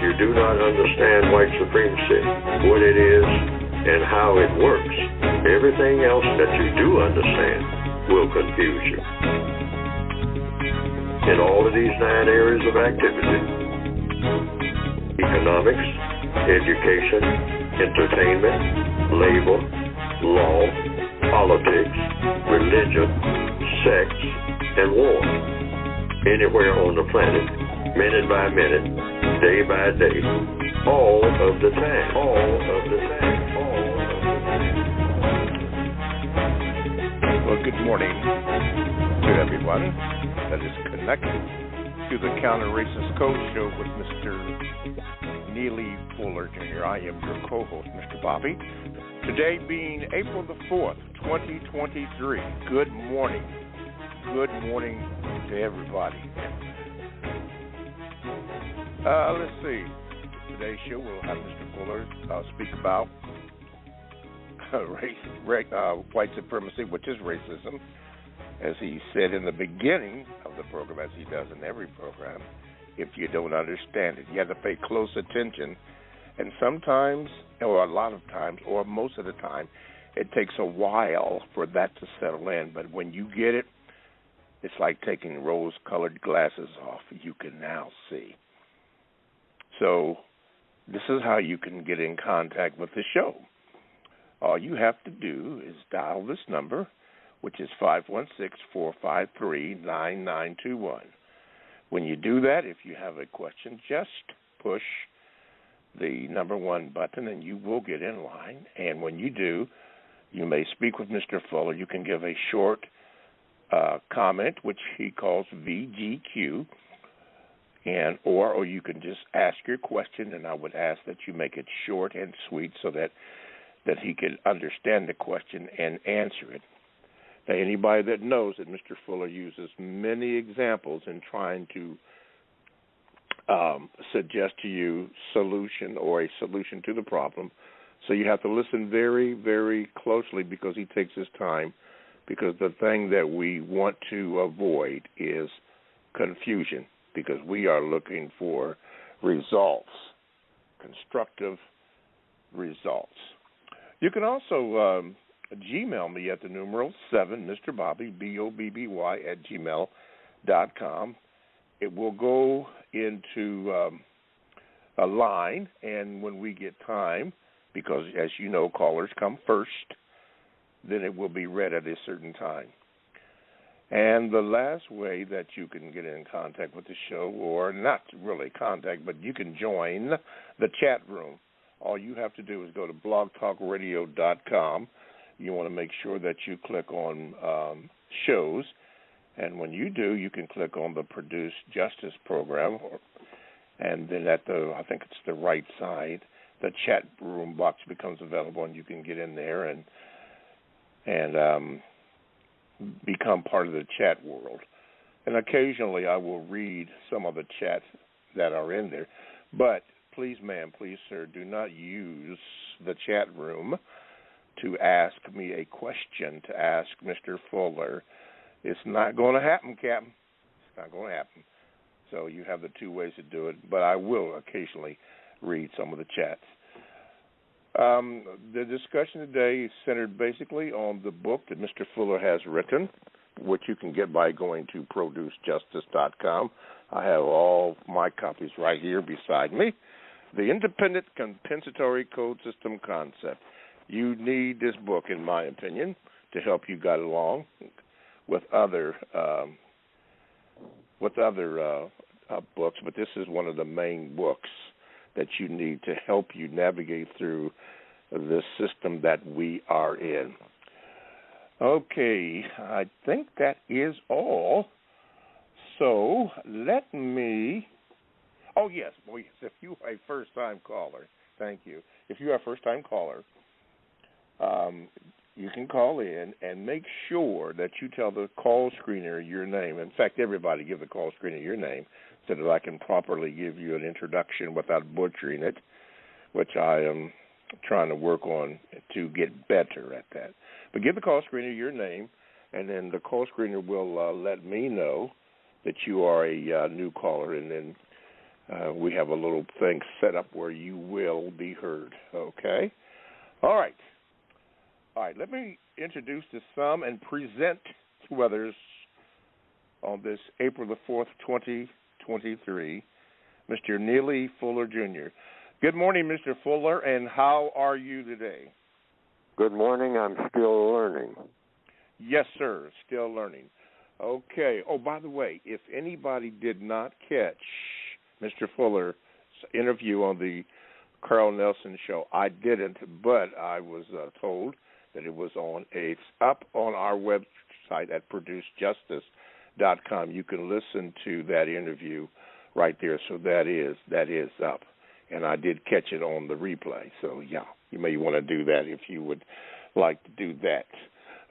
you do not understand white supremacy, what it is, and how it works, everything else that you do understand will confuse you. In all of these 9 areas of activity, economics, education, entertainment, labor, law, politics, religion, sex, and war. Anywhere on the planet, minute by minute, day by day, all of the time, all of the time, all of the time. Well, good morning to everyone that is connected to the Counter-Racist Code Show with Mr. Neely Fuller Jr. I am your co-host, Mr. Bobby. Today being April the 4th, 2023. Good morning. Good morning to everybody. Let's see. Today's show we'll have Mr. Fuller speak about white supremacy, which is racism. As he said in the beginning of the program, as he does in every program, if you don't understand it, you have to pay close attention. And sometimes, or a lot of times, or most of the time, it takes a while for that to settle in. But when you get it, it's like taking rose-colored glasses off. You can now see. So this is how you can get in contact with the show. All you have to do is dial this number, which is 516-453-9921. When you do that, if you have a question, just push the number 1 button and you will get in line. And when you do, you may speak with Mr. Fuller. You can give a short comment, which he calls VGQ, or you can just ask your question, and I would ask that you make it short and sweet so that he can understand the question and answer it. Now, anybody that knows that Mr. Fuller uses many examples in trying to suggest to you solution or a solution to the problem, so you have to listen very, very closely because he takes his time, because the thing that we want to avoid is confusion, because we are looking for results, constructive results. You can also Gmail me at the numeral 7, Mr. Bobby, BOBBY, @gmail.com. It will go into a line, and when we get time, because as you know, callers come first, then it will be read at a certain time. And the last way that you can get in contact with the show, or not really contact, but you can join the chat room. All you have to do is go to blogtalkradio.com. You want to make sure that you click on shows, and when you do, you can click on the Produce Justice program, and then at I think it's the right side, the chat room box becomes available, and you can get in there and become part of the chat world. And occasionally I will read some of the chats that are in there. But please, ma'am, please, sir, do not use the chat room to ask me a question, to ask Mr. Fuller. It's not going to happen, Captain. It's not going to happen. So you have the 2 ways to do it, but I will occasionally read some of the chats. The discussion today is centered basically on the book that Mr. Fuller has written, which you can get by going to producejustice.com. I have all my copies right here beside me. The Independent Compensatory Code System Concept. You need this book, in my opinion, to help you get along with other books, but this is one of the main books that you need to help you navigate through the system that we are in. Okay, I think that is all. So let me... Oh, yes, if you are a first-time caller, thank you. If you are a first-time caller, you can call in and make sure that you tell the call screener your name. In fact, everybody give the call screener your name so that I can properly give you an introduction without butchering it, which I am trying to work on to get better at that. But give the call screener your name, and then the call screener will let me know that you are a new caller, and then we have a little thing set up where you will be heard. Okay? All right. Let me introduce to some and present to others on this April the 4th, 2023, Mr. Neely Fuller, Jr. Good morning, Mr. Fuller, and how are you today? Good morning. I'm still learning. Yes, sir, still learning. Okay. Oh, by the way, if anybody did not catch Mr. Fuller's interview on the Carl Nelson show, I didn't, but I was told that it was it's up on our website at producejustice.com. You can listen to that interview right there. So that is up, and I did catch it on the replay. So yeah, you may want to do that if you would like to do that.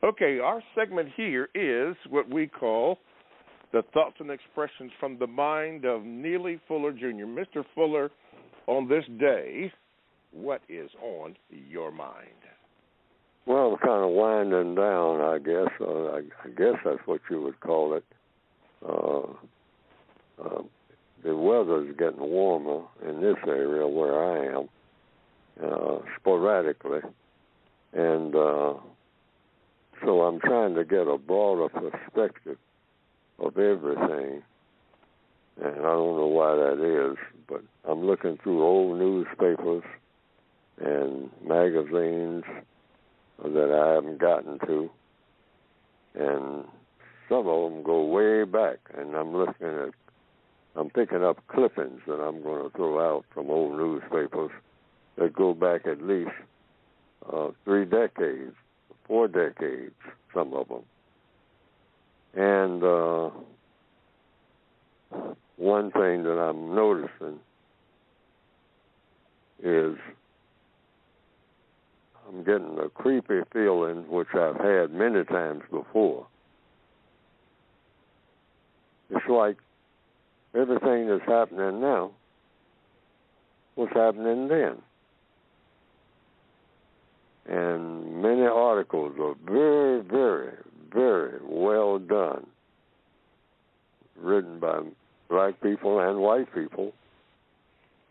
Okay, our segment here is what we call the thoughts and expressions from the mind of Neely Fuller, Jr. Mr. Fuller, on this day, what is on your mind? Well, kind of winding down, I guess. I guess that's what you would call it. The weather is getting warmer in this area where I am, sporadically. And so I'm trying to get a broader perspective of everything. And I don't know why that is, but I'm looking through old newspapers and magazines that I haven't gotten to. And some of them go way back, and I'm picking up clippings that I'm going to throw out from old newspapers that go back at least 3 decades, 4 decades, some of them. And one thing that I'm noticing is I'm getting a creepy feeling, which I've had many times before. It's like everything that's happening now was happening then. And many articles are very, very, very well done, written by black people and white people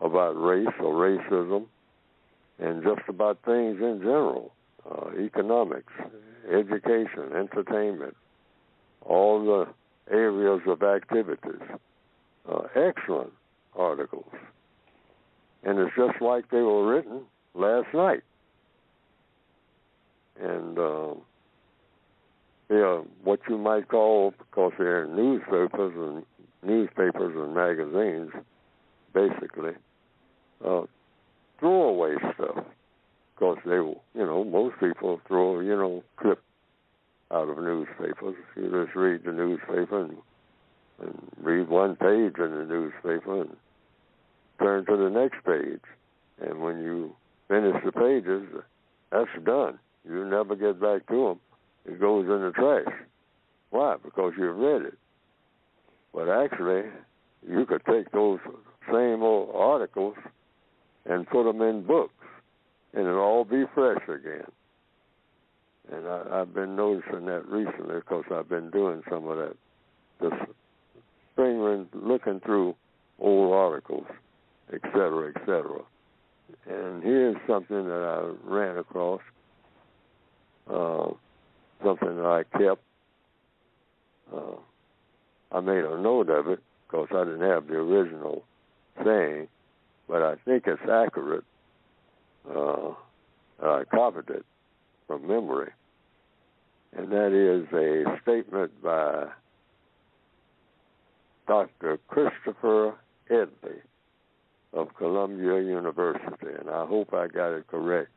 about race or racism and just about things in general, economics, education, entertainment, all the areas of activities. Excellent articles. And it's just like they were written last night. And what you might call, because they're newspapers and magazines, basically, throwaway stuff. Because most people throw, clip out of newspapers. You just read the newspaper and read one page in the newspaper and turn to the next page. And when you finish the pages, that's done. You never get back to them. It goes in the trash. Why? Because you've read it. But actually, you could take those same old articles and put them in books, and it'll all be fresh again. And I've been noticing that recently because I've been doing some of that. This spring, looking through old articles, et cetera, et cetera. And here's something that I ran across, something that I kept. I made a note of it because I didn't have the original saying, but I think it's accurate. I copied it from memory. And that is a statement by Dr. Christopher Edley of Columbia University. And I hope I got it correct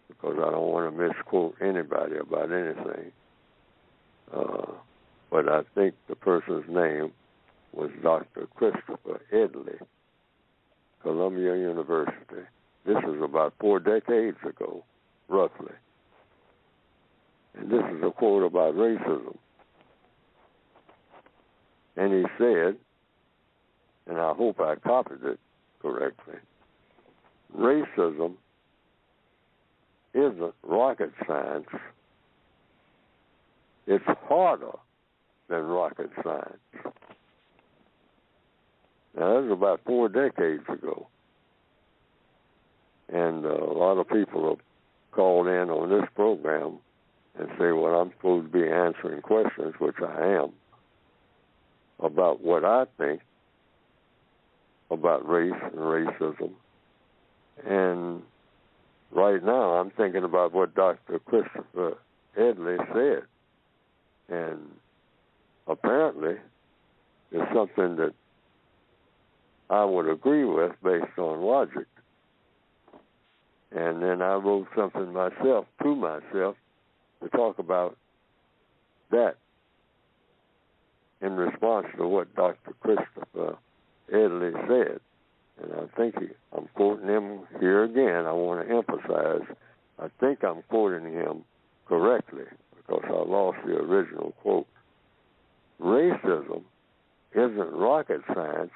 because I don't want to misquote anybody about anything. But I think the person's name was Dr. Christopher Edley, Columbia University. This is about 4 decades ago, roughly. And this is a quote about racism. And he said, and I hope I copied it correctly, racism isn't rocket science. It's harder than rocket science. Now, that was about 4 decades ago. And a lot of people have called in on this program and say, well, I'm supposed to be answering questions, which I am, about what I think about race and racism. And right now I'm thinking about what Dr. Christopher Edley said. And apparently it's something that I would agree with based on logic. And then I wrote something myself to talk about that in response to what Dr. Christopher Edley said. And I think I'm quoting him here again. I want to emphasize, I think I'm quoting him correctly because I lost the original quote. Racism isn't rocket science.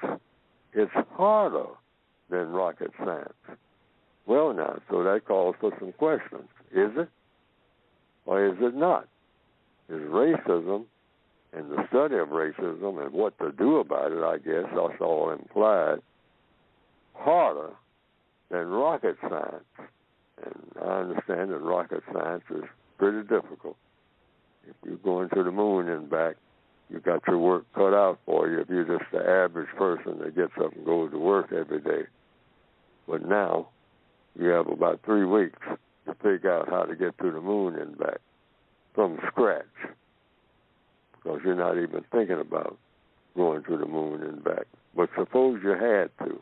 It's harder than rocket science. Well, now, so that calls for some questions. Is it or is it not? Is racism and the study of racism and what to do about it, I guess, that's all implied, harder than rocket science? And I understand that rocket science is pretty difficult. If you're going to the moon and back, you got your work cut out for you if you're just the average person that gets up and goes to work every day. But now you have about 3 weeks to figure out how to get to the moon and back from scratch, because you're not even thinking about going to the moon and back. But suppose you had to,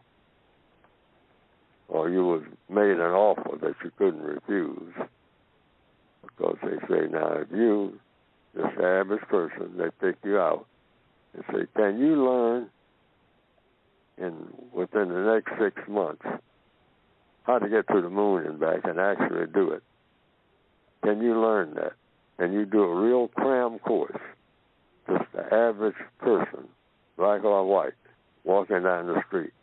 or you was made an offer that you couldn't refuse, because they say, now if you, this average person, they pick you out and say, can you learn within the next 6 months how to get to the moon and back and actually do it? Can you learn that? Can you do a real cram course? Just the average person, black or white, walking down the street.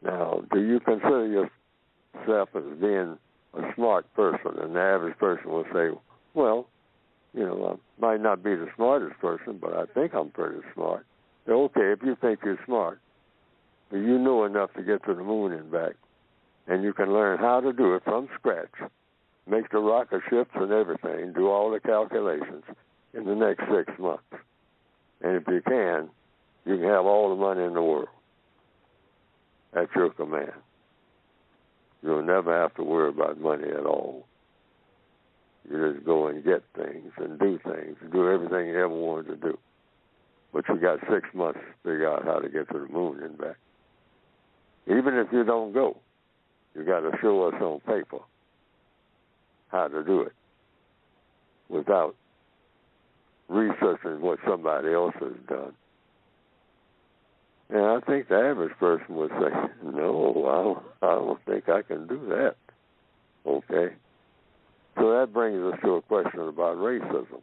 Now, do you consider yourself as being a smart person? And the average person will say, well, you know, I might not be the smartest person, but I think I'm pretty smart. So, okay, if you think you're smart, but you know enough to get to the moon and back, and you can learn how to do it from scratch, make the rocket ships and everything, do all the calculations in the next 6 months. And if you can have all the money in the world at your command. You'll never have to worry about money at all. You just go and get things and do everything you ever wanted to do. But you got 6 months to figure out how to get to the moon and back. Even if you don't go, you got to show us on paper how to do it without researching what somebody else has done. And I think the average person would say, no, I don't think I can do that. Okay? So that brings us to a question about racism.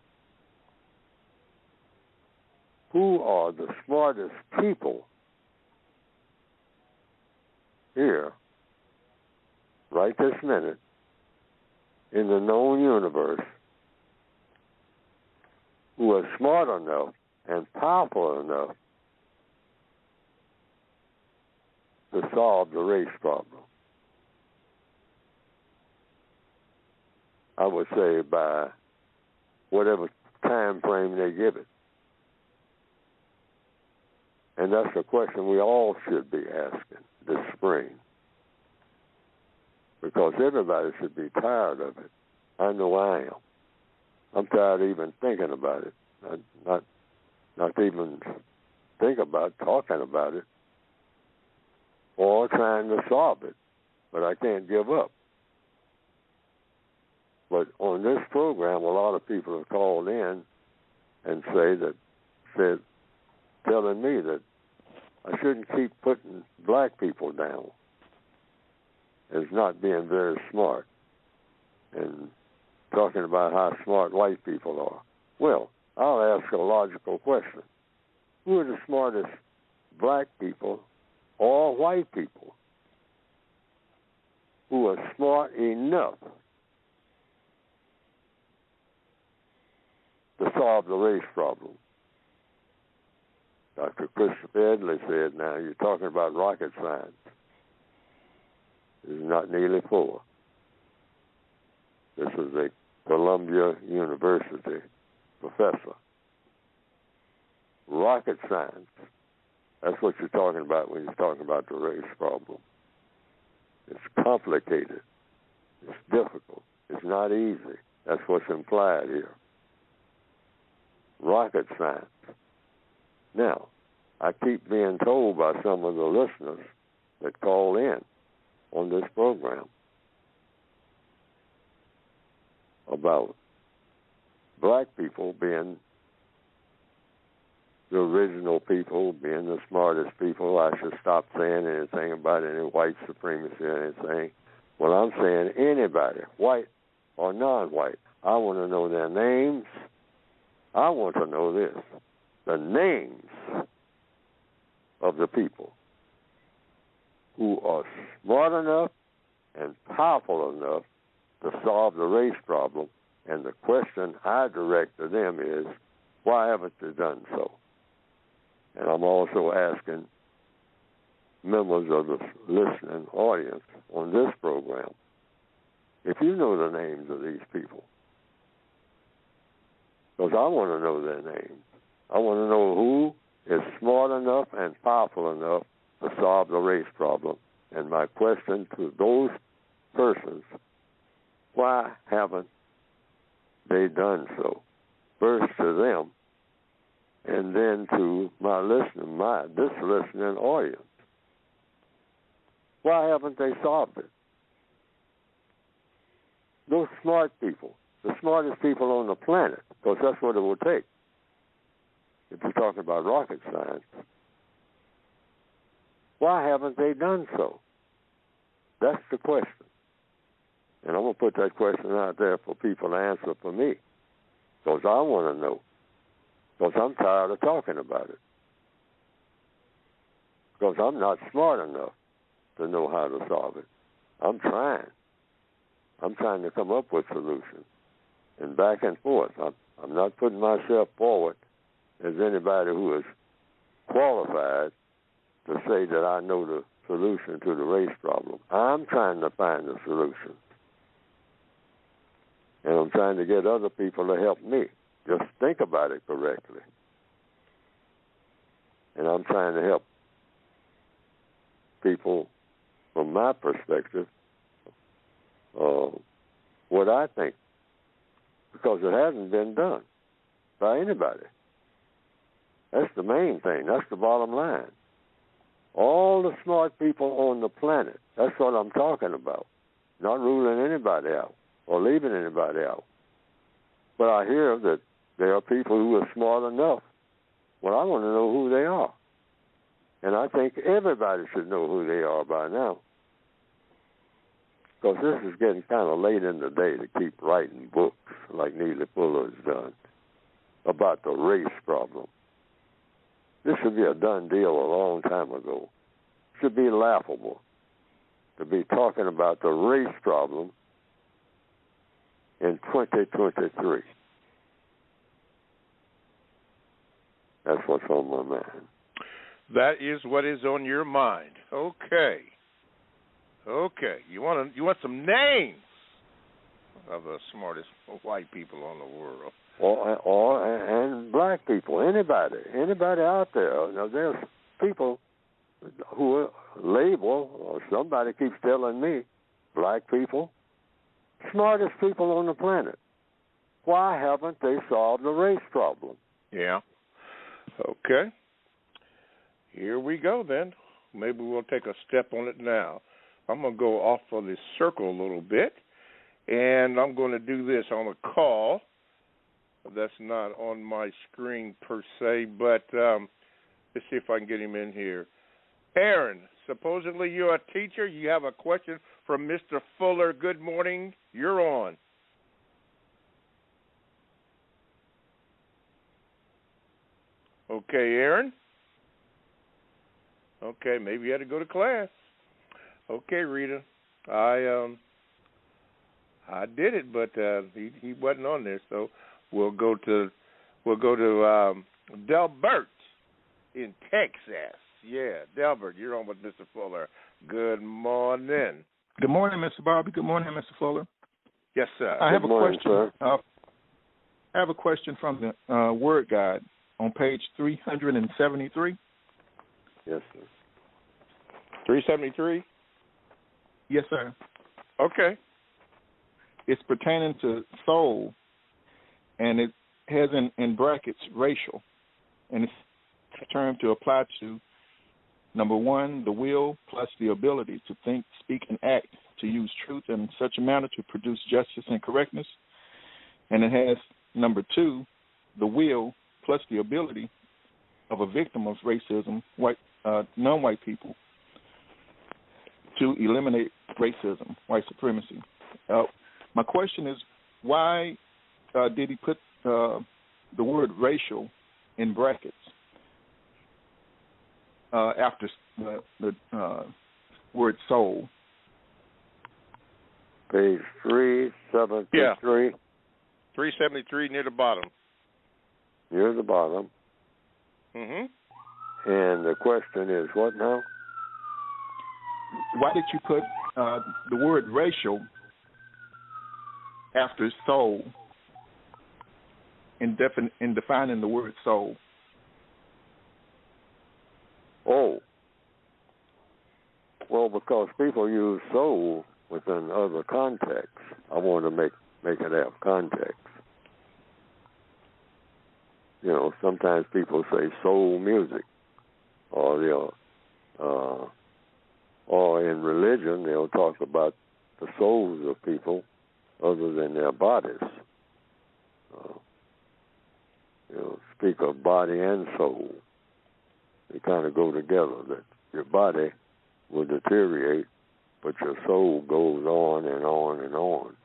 Who are the smartest people here, right this minute, in the known universe, who are smart enough and powerful enough to solve the race problem? I would say by whatever time frame they give it. And that's a question we all should be asking this spring, because everybody should be tired of it. I know I am. I'm tired of even thinking about it, not even think about talking about it or trying to solve it, but I can't give up. But on this program, a lot of people have called in and telling me that I shouldn't keep putting black people down as not being very smart and talking about how smart white people are. Well, I'll ask a logical question. Who are the smartest black people or white people who are smart enough to solve the race problem? Dr. Christopher Edley said, now you're talking about rocket science. This is not Neely Fuller. This is a Columbia University professor. Rocket science, that's what you're talking about when you're talking about the race problem. It's complicated. It's difficult. It's not easy. That's what's implied here. Rocket science. Now, I keep being told by some of the listeners that call in on this program about black people being the original people, being the smartest people. I should stop saying anything about any white supremacy or anything. Well, I'm saying anybody, white or non-white. I want to know their names. I want to know this, the names of the people who are smart enough and powerful enough to solve the race problem. And the question I direct to them is, why haven't they done so? And I'm also asking members of the listening audience on this program, if you know the names of these people, because I want to know their names. I want to know who is smart enough and powerful enough to solve the race problem. And my question to those persons, why haven't they done so? First to them, and then to this listening audience. Why haven't they solved it? Those smart people, the smartest people on the planet, because that's what it will take. If you're talking about rocket science, why haven't they done so? That's the question. And I'm going to put that question out there for people to answer for me, because I want to know, because I'm tired of talking about it, because I'm not smart enough to know how to solve it. I'm trying. I'm trying to come up with solutions, and back and forth. I'm not putting myself forward as anybody who is qualified to say that I know the solution to the race problem. I'm trying to find the solution. And I'm trying to get other people to help me. Just think about it correctly. And I'm trying to help people from my perspective, what I think, because it hasn't been done by anybody. That's the main thing. That's the bottom line. All the smart people on the planet, that's what I'm talking about. Not ruling anybody out or leaving anybody out. But I hear that there are people who are smart enough. Well, I want to know who they are. And I think everybody should know who they are by now. Because this is getting kind of late in the day to keep writing books like Neely Fuller has done about the race problem. This should be a done deal a long time ago. It should be laughable to be talking about the race problem in 2023. That's what's on my mind. That is what is on your mind. Okay. You want some names of the smartest white people on the world. And black people, anybody out there. Now, there's people who are labeled, or somebody keeps telling me, black people, smartest people on the planet. Why haven't they solved the race problem? Yeah. Okay. Here we go then. Maybe we'll take a step on it now. I'm going to go off of this circle a little bit, and I'm going to do this on a call. That's not on my screen per se, but let's see if I can get him in here. Aaron, supposedly you're a teacher. You have a question from Mr. Fuller. Good morning. You're on. Okay, Aaron. Okay, maybe you had to go to class. Okay, Rita. I did it, but he wasn't on there, so we'll go to Delbert in Texas. Yeah, Delbert, you're on with Mr. Fuller. Good morning. Good morning, Mr. Bobby. Good morning, Mr. Fuller. Yes, sir. I have Good morning, question. sir. I have a question from the Word Guide on page 373. Yes, sir. 373? Yes, sir. Okay. It's pertaining to soul, and it has in brackets racial, and it's a term to apply to, number one, the will plus the ability to think, speak, and act, to use truth in such a manner to produce justice and correctness. And it has, number two, the will plus the ability of a victim of racism, non-white people, to eliminate racism, white supremacy. My question is, why did he put the word racial in brackets after the word soul? Page 373. Yeah. 373 near the bottom. Near the bottom. Mm-hmm. And the question is what now? Why did you put the word racial after soul in defining the word soul? Oh. Well, because people use soul within other contexts. I want to make it have context. You know, sometimes people say soul music, or or in religion they'll talk about the souls of people other than their bodies. Speak of body and soul. They kind of go together. That your body will deteriorate, but your soul goes on and on and on.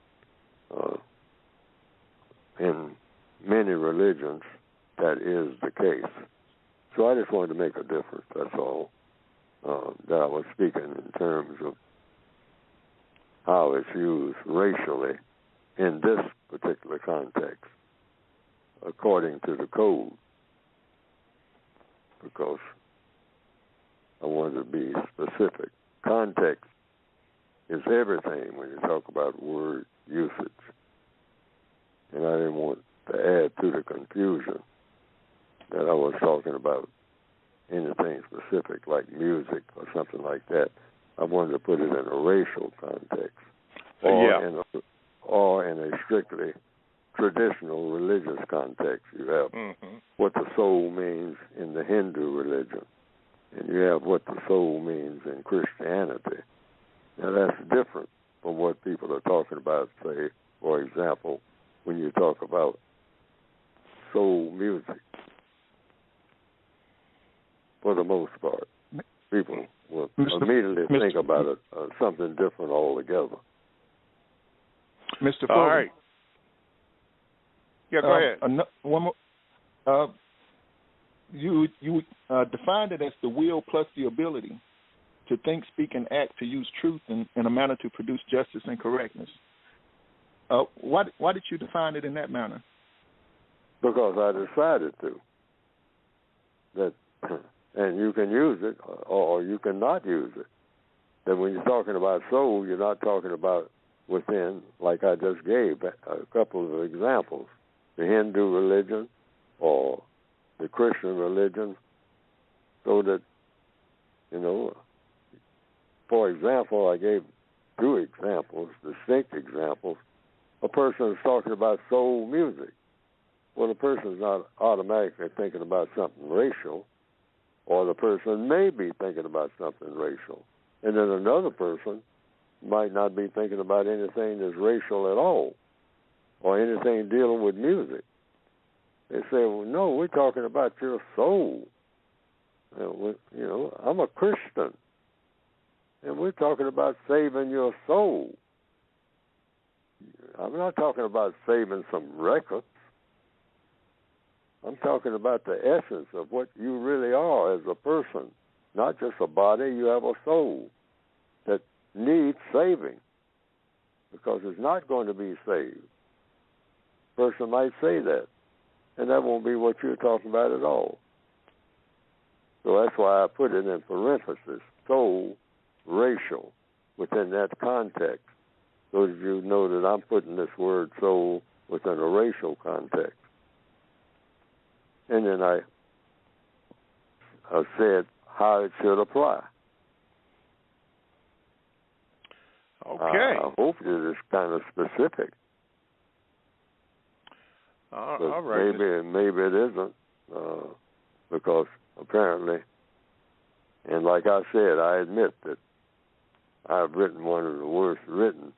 In many religions, that is the case. So I just wanted to make a difference, that's all. That I was speaking in terms of how it's used racially in this particular context, according to the code, because I wanted to be specific. Context is everything when you talk about word usage. And I didn't want to add to the confusion that I was talking about anything specific like music or something like that. I wanted to put it in a racial context, or in a strictly traditional religious context. You have what the soul means in the Hindu religion, and you have what the soul means in Christianity. Now that's different from what people are talking about, say, for example, when you talk about soul music. For the most part, people will immediately think about it, something different altogether. Mr. Fuller. All right. Yeah, go ahead. One more. You defined it as the will plus the ability to think, speak, and act, to use truth in a manner to produce justice and correctness. Why did you define it in that manner? Because I decided to. That, and you can use it or you cannot use it. That when you're talking about soul, you're not talking about within, like I just gave a couple of examples, the Hindu religion or the Christian religion, so that, for example, I gave two examples, distinct examples. A person is talking about soul music. Well, the person's not automatically thinking about something racial, or the person may be thinking about something racial. And then another person might not be thinking about anything that's racial at all, or anything dealing with music. They say, well, no, we're talking about your soul. I'm a Christian, and we're talking about saving your soul. I'm not talking about saving some records. I'm talking about the essence of what you really are as a person, not just a body. You have a soul that needs saving because it's not going to be saved. A person might say that, and that won't be what you're talking about at all. So that's why I put it in parentheses, soul, racial, within that context, so that you know that I'm putting this word soul within a racial context. And then I said how it should apply. Okay. I hope it is kind of specific. All right. Maybe it isn't, because apparently, and like I said, I admit that I've written one of the worst written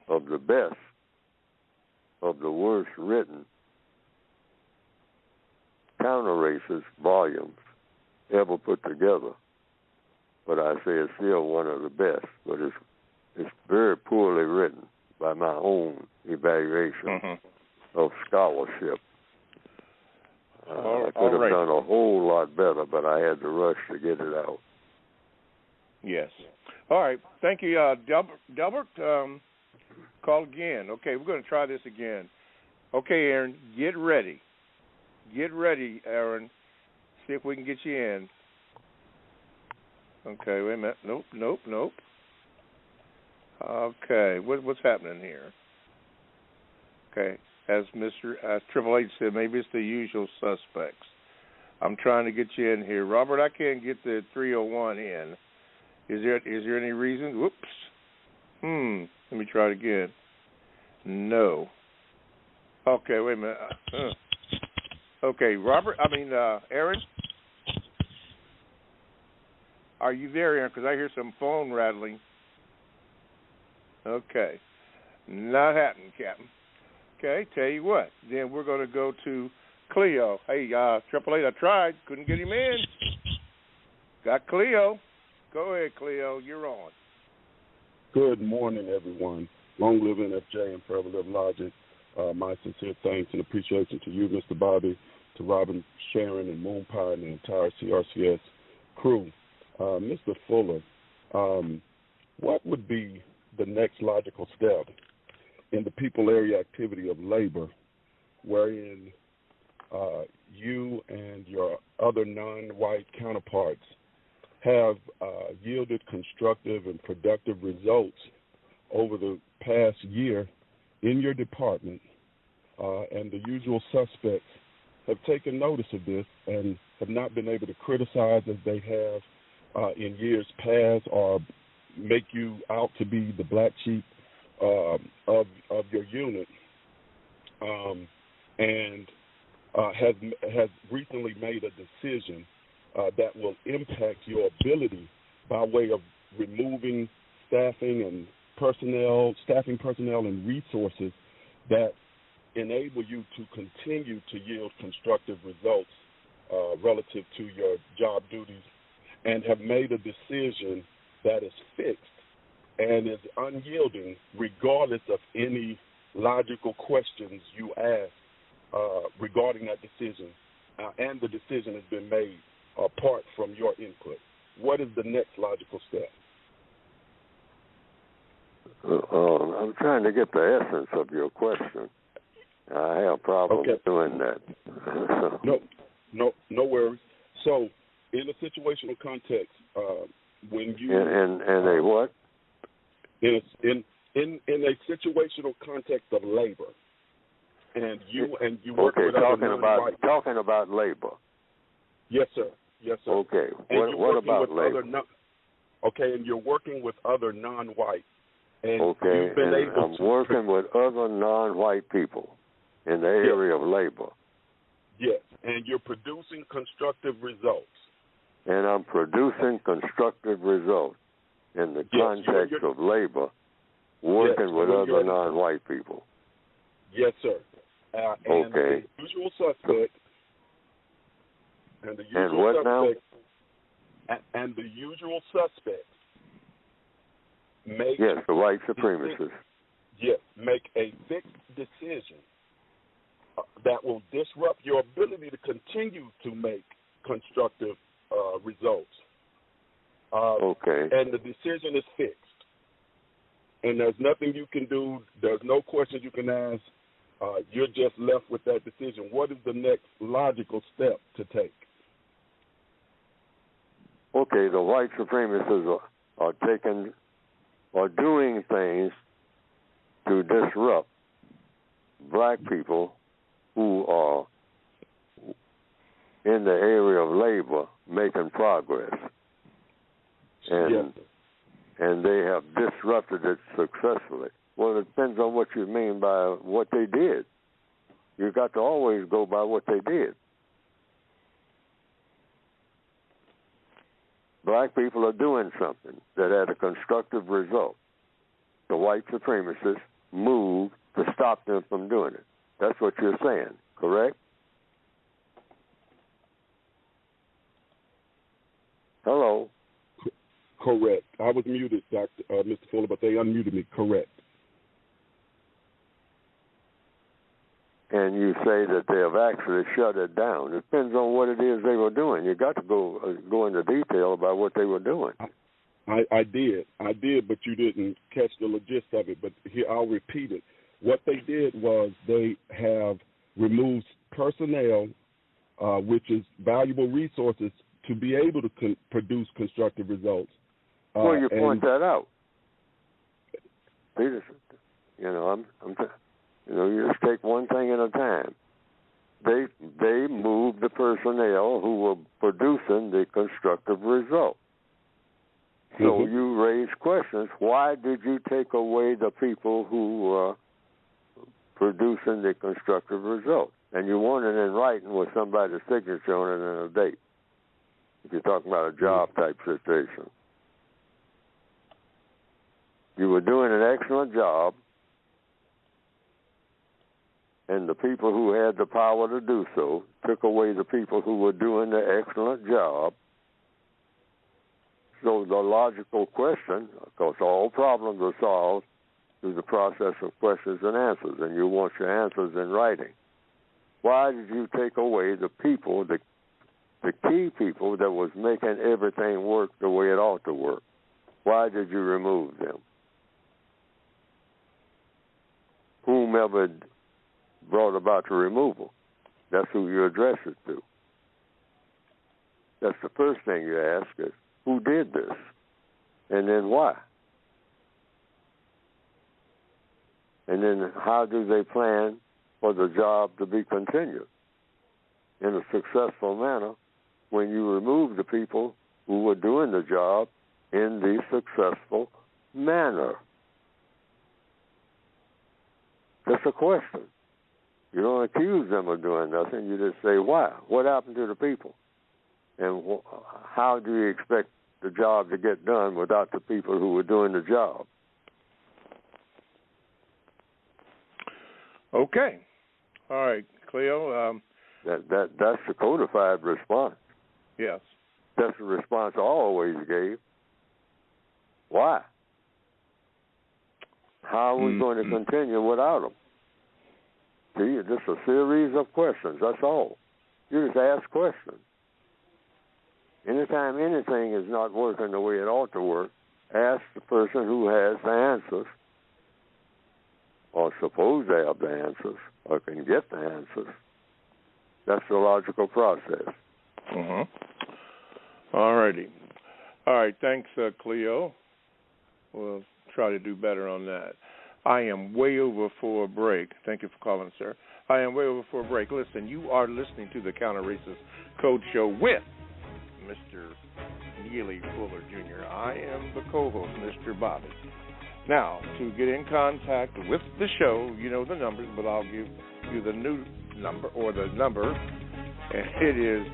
of the best of the worst written counter-racist volumes ever put together. But I say it's still one of the best, but it's very poorly written by my own evaluation of scholarship. I could have done a whole lot better, but I had to rush to get it out. Yes. All right. Thank you, Delbert. Call again. Okay, we're going to try this again. Okay, Aaron, get ready. Get ready, Aaron. See if we can get you in. Okay, wait a minute. Nope. Okay, what's happening here? Okay, as Triple H said, maybe it's the usual suspects. I'm trying to get you in here. Robert, I can't get the 301 in. Is there any reason? Whoops. Let me try it again. No. Okay, wait a minute. Okay, Aaron? Are you there, Aaron? Because I hear some phone rattling. Okay. Not happening, Captain. Okay, tell you what. Then we're going to go to Cleo. Hey, Triple H, I tried. Couldn't get him in. Got Cleo. Go ahead, Cleo. You're on. Good morning, everyone. Long live NFJ and forever live Logic. My sincere thanks and appreciation to you, Mr. Bobby, to Robin, Sharon, and Moonpie, and the entire CRCS crew. Mr. Fuller, what would be the next logical step in the people area activity of labor wherein you and your other non-white counterparts have yielded constructive and productive results over the past year in your department, and the usual suspects have taken notice of this and have not been able to criticize as they have in years past or make you out to be the black sheep of your unit, and has recently made a decision that will impact your ability by way of removing staffing personnel and resources that enable you to continue to yield constructive results relative to your job duties, and have made a decision that is fixed and is unyielding regardless of any logical questions you ask regarding that decision, and the decision has been made apart from your input. What is the next logical step? I'm trying to get the essence of your question. I have problems doing that. No worries. So, in a situational context, when you in a what? In a situational context of labor, and you work with talking about labor. Yes, sir. Okay. And what about labor? And you're working with other non-white. And okay, I'm working with other non-white people in the area of labor. Yes, and you're producing constructive results. And I'm producing constructive results in the context of labor, working with other non-white people. Yes, sir. And the usual suspect. And the usual suspects make the white supremacists. Make a fixed decision that will disrupt your ability to continue to make constructive results. And the decision is fixed. And there's nothing you can do. There's no questions you can ask. you're just left with that decision. What is the next logical step to take? Okay, the white supremacists are doing things to disrupt black people who are in the area of labor making progress. And they have disrupted it successfully. Well, it depends on what you mean by what they did. You got to always go by what they did. Black people are doing something that had a constructive result. The white supremacists moved to stop them from doing it. That's what you're saying, correct? Hello? Correct. I was muted, Mr. Fuller, but they unmuted me. Correct. And you say that they have actually shut it down. It depends on what it is they were doing. You got to go into detail about what they were doing. I did, but you didn't catch the gist of it. But here, I'll repeat it. What they did was they have removed personnel, which is valuable resources to be able to produce constructive results. Well, you point that out. You just take one thing at a time. They moved the personnel who were producing the constructive result. So you raise questions. Why did you take away the people who were producing the constructive result? And you want it in writing with somebody's signature on it and a date. If you're talking about a job type situation. You were doing an excellent job, and the people who had the power to do so took away the people who were doing the excellent job. So the logical question, of course, all problems are solved through the process of questions and answers, and you want your answers in writing. Why did you take away the people, the key people that was making everything work the way it ought to work? Why did you remove them? Whomever brought about the removal, that's who you address it to. That's the first thing you ask is, who did this? And then why? And then how do they plan for the job to be continued in a successful manner when you remove the people who were doing the job in the successful manner? That's a question. You don't accuse them of doing nothing. You just say, why? What happened to the people? And how do you expect the job to get done without the people who were doing the job? Okay. All right, Cleo. That's the codified response. Yes. That's the response I always gave. Why? How are we going to continue without them? See, just a series of questions, that's all. You just ask questions. Anytime anything is not working the way it ought to work, ask the person who has the answers, or suppose they have the answers, or can get the answers. That's the logical process. All righty. All right, thanks, Cleo. We'll try to do better on that. I am way over for a break. Thank you for calling, sir. I am way over for a break. Listen, you are listening to the Counter Racist Code Show with Mr. Neely Fuller Jr. I am the co-host, Mr. Bobby. Now, to get in contact with the show, you know the numbers, but I'll give you the new number, or the number, and it is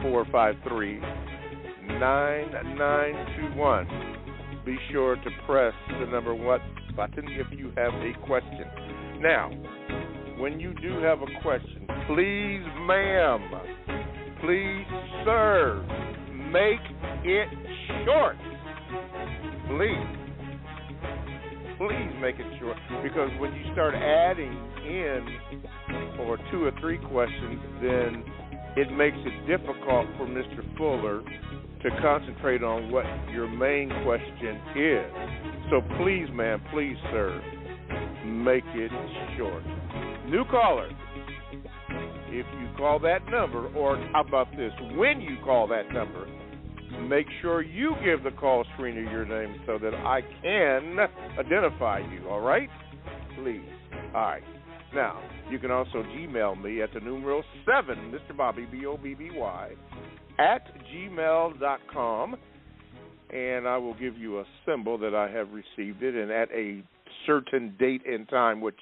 516-453-9921. Be sure to press the number 1 button if you have a question. Now, when you do have a question, please, ma'am, please, sir, make it short. Please make it short, because when you start adding in or 2 or 3 questions, then it makes it difficult for Mr. Fuller to concentrate on what your main question is. So please, ma'am, please, sir, make it short. New caller, if you call that number, or how about this, when you call that number, make sure you give the call screener your name so that I can identify you, all right? Please. All right. Now, you can also Gmail me at the numeral 7, Mr. Bobby, B-O-B-B-Y, at gmail.com, and I will give you a symbol that I have received it, and at a certain date and time, which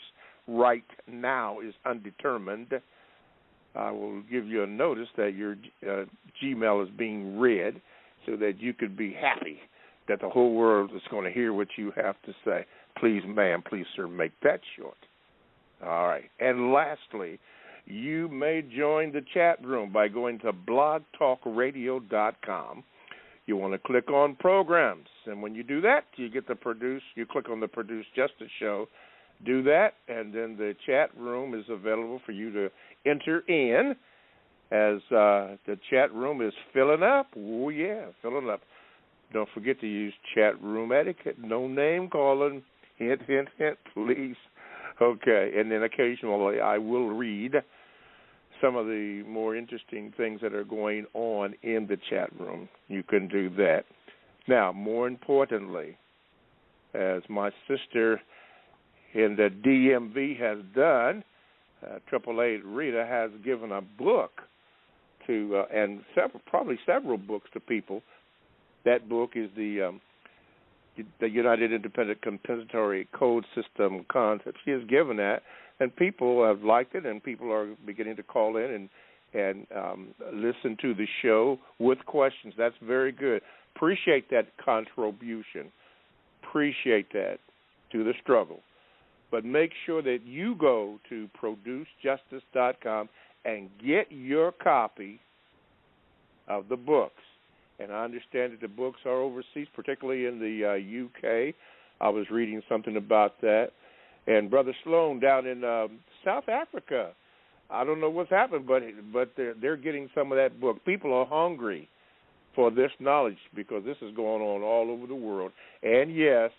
right now is undetermined, I will give you a notice that your Gmail is being read so that you could be happy that the whole world is going to hear what you have to say. Please, ma'am, please, sir, make that short. All right. And lastly, you may join the chat room by going to blogtalkradio.com. You want to click on programs, and when you do that, you get the you click on the Produce Justice Show. Do that, and then the chat room is available for you to enter in as the chat room is filling up. Oh, yeah, filling up. Don't forget to use chat room etiquette. No name calling. Hint, hint, hint, please. Okay, and then occasionally I will read some of the more interesting things that are going on in the chat room. You can do that. Now, more importantly, as my sister in the DMV has done, AAA Rita has given a book to, and probably several books to people. That book is the United Independent Compensatory Code System Concept. She has given that, and people have liked it, and people are beginning to call in and listen to the show with questions. That's very good. Appreciate that contribution. Appreciate that to the struggle. But make sure that you go to producejustice.com and get your copy of the books. And I understand that the books are overseas, particularly in the UK. I was reading something about that. And Brother Sloan down in South Africa, I don't know what's happened, but they're getting some of that book. People are hungry for this knowledge because this is going on all over the world. And, yes,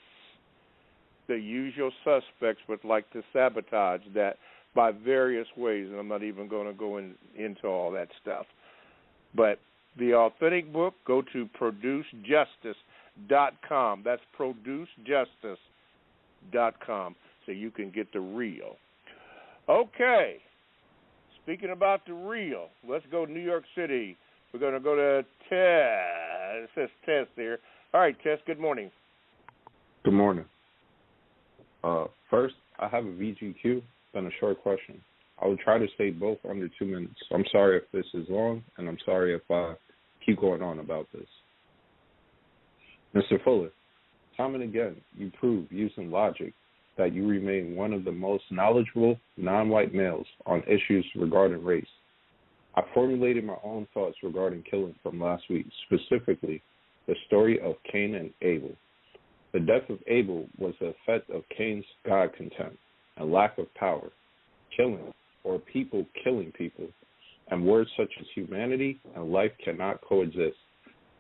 the usual suspects would like to sabotage that by various ways, and I'm not even going to go into all that stuff. But the authentic book, go to producejustice.com. That's producejustice.com, so you can get the real. Okay, speaking about the real, let's go to New York City. We're going to go to Tess. It says Tess there. All right, Tess, good morning. Good morning. First, I have a VGQ, then a short question. I will try to say both under 2 minutes. I'm sorry if this is long, and I'm sorry if I keep going on about this. Mr. Fuller, time and again, you prove using logic that you remain one of the most knowledgeable non-white males on issues regarding race. I formulated my own thoughts regarding killing from last week, specifically the story of Cain and Abel. The death of Abel was the effect of Cain's God contempt and lack of power. Killing, or people killing people, and words such as humanity and life cannot coexist.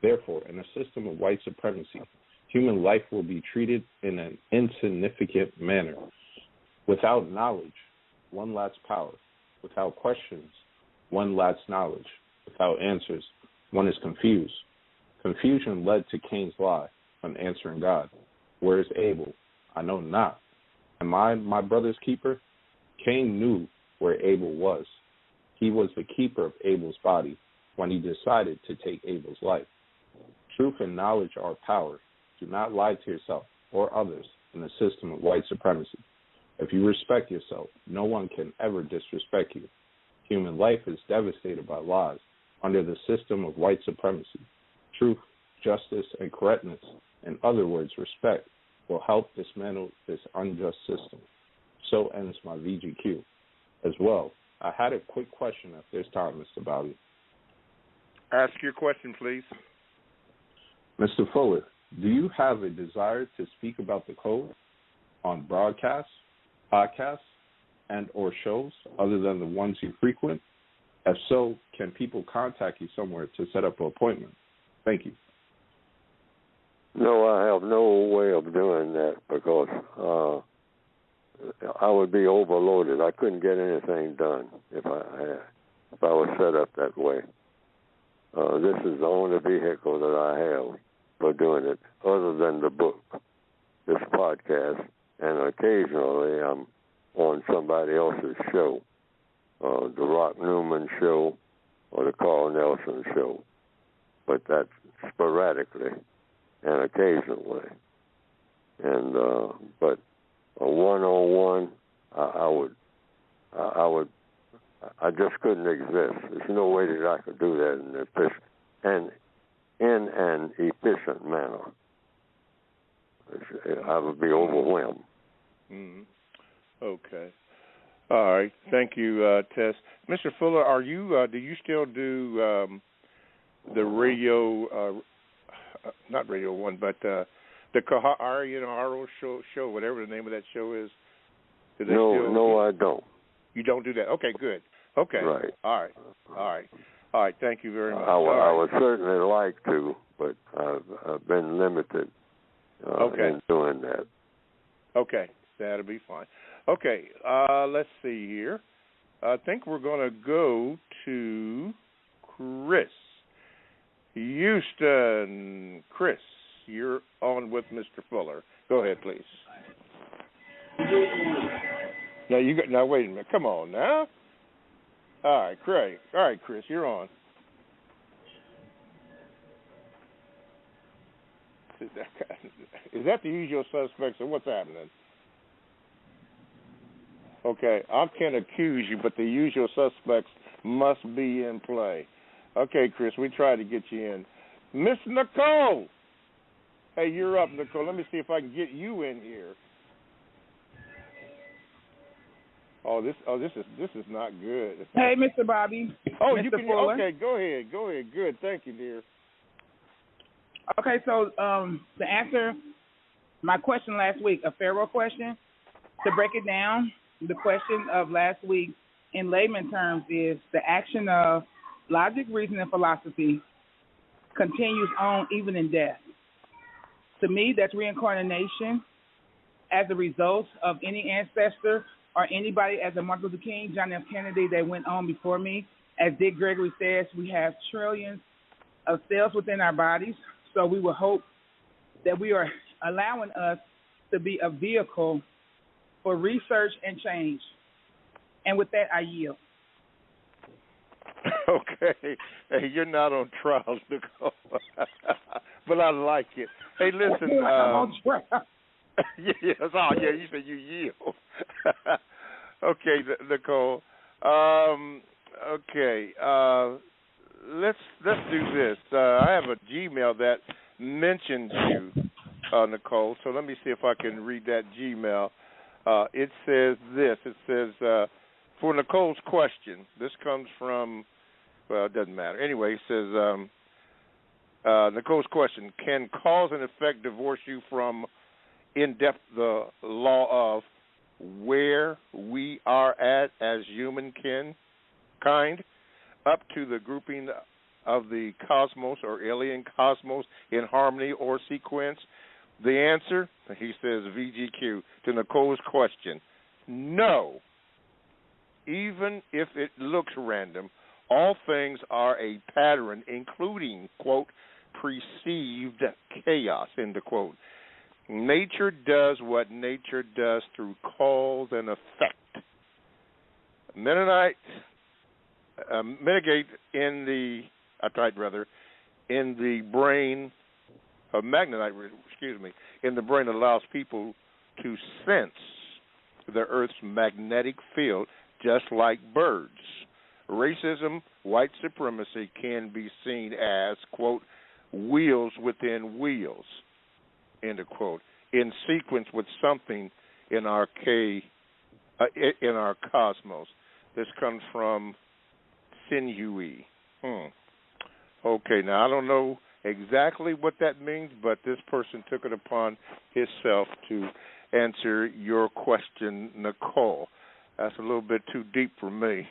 Therefore, in a system of white supremacy, human life will be treated in an insignificant manner. Without knowledge, one lacks power. Without questions, one lacks knowledge. Without answers, one is confused. Confusion led to Cain's lie on answering God. Where is Abel? I know not. Am I my brother's keeper? Cain knew where Abel was. He was the keeper of Abel's body when he decided to take Abel's life. Truth and knowledge are power. Do not lie to yourself or others in the system of white supremacy. If you respect yourself, no one can ever disrespect you. Human life is devastated by lies under the system of white supremacy. Truth, justice, and correctness, in other words, respect, will help dismantle this unjust system. So ends my VGQ. As well, I had a quick question if there's time, Mr. Bobby. Ask your question, please. Mr. Fuller, do you have a desire to speak about the code on broadcasts, podcasts, and or shows other than the ones you frequent? If so, can people contact you somewhere to set up an appointment? Thank you. No, I have no way of doing that because I would be overloaded. I couldn't get anything done if I was set up that way. This is the only vehicle that I have for doing it, other than the book, this podcast, and occasionally I'm on somebody else's show, the Rock Newman show or the Carl Nelson show, but that's sporadically and occasionally. And but a one-on-one, I just couldn't exist. There's no way that I could do that in an efficient manner. I would be overwhelmed. Mm-hmm. Okay. All right. Thank you, Tess. Mr. Fuller, are you? Do you still do the radio? Not Radio One, but the Cowardice show, whatever the name of that show is. No, I don't. You don't do that. Okay, good. Okay. Right. All right. Thank you very much. I would certainly like to, but I've been limited in doing that. Okay, that'll be fine. Okay, let's see here. I think we're going to go to Chris Houston. Chris, you're on with Mr. Fuller. Go ahead, please. Now wait a minute. Come on now. All right, Craig. All right, Chris, you're on. Is that the usual suspects, or what's happening? Okay, I can't accuse you, but the usual suspects must be in play. Okay, Chris, we tried to get you in. Miss Nicole! Hey, you're up, Nicole. Let me see if I can get you in here. This is not good. Hey, Mr. Bobby. Oh, Mr. you can. Fuller. Okay, go ahead. Good. Thank you, dear. Okay, so to answer my question last week, a Pharaoh question, to break it down, the question of last week in layman terms is the action of logic, reason, and philosophy continues on even in death. To me, that's reincarnation as a result of any ancestor or anybody as a Martin Luther King, John F. Kennedy that went on before me. As Dick Gregory says, we have trillions of cells within our bodies, so we will hope that we are allowing us to be a vehicle for research and change. And with that, I yield. Okay. Hey, you're not on trial, Nicole. But I like it. Hey, listen. I'm on trial. Yes. Oh, yeah, you said you yield. Okay, Nicole. Okay. Let's do this. I have a Gmail that mentions you, Nicole. So let me see if I can read that Gmail. It says this. It says, for Nicole's question, this comes from, well, it doesn't matter. Anyway, it says, Nicole's question, can cause and effect divorce you from in-depth the law of where we are at as humankind, up to the grouping of the cosmos or alien cosmos in harmony or sequence? The answer, he says, VGQ, to Nicole's question, no. Even if it looks random, all things are a pattern, including, quote, perceived chaos, end of quote. Nature does what nature does through cause and effect. Mennonite mitigate in the brain, Magnetite, in the brain allows people to sense the Earth's magnetic field just like birds. Racism, white supremacy can be seen as, quote, wheels within wheels, end of quote, in sequence with something in our cosmos. This comes from Sinewy. Okay, now I don't know exactly what that means, but this person took it upon himself to answer your question, Nicole. That's a little bit too deep for me.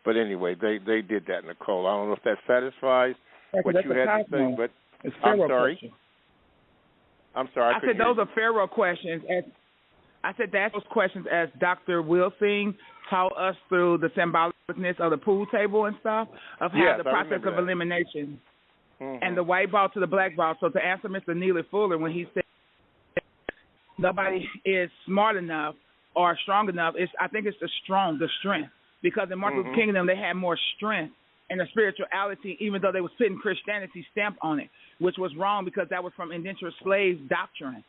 But anyway, they did that, Nicole. I don't know if that satisfies what you had to say, but I'm sorry. Question. I'm sorry. I said those are Pharaoh questions. I said to ask those questions as Dr. Wilsing taught us through the symbolicness of the pool table and stuff, of how the process of elimination and the white ball to the black ball. So to answer Mr. Neely Fuller when he said nobody is smart enough or strong enough, I think it's the strength. Because in Martin Luther King and them, they had more strength and a spirituality, even though they was putting Christianity stamp on it, which was wrong because that was from indentured slave doctrine.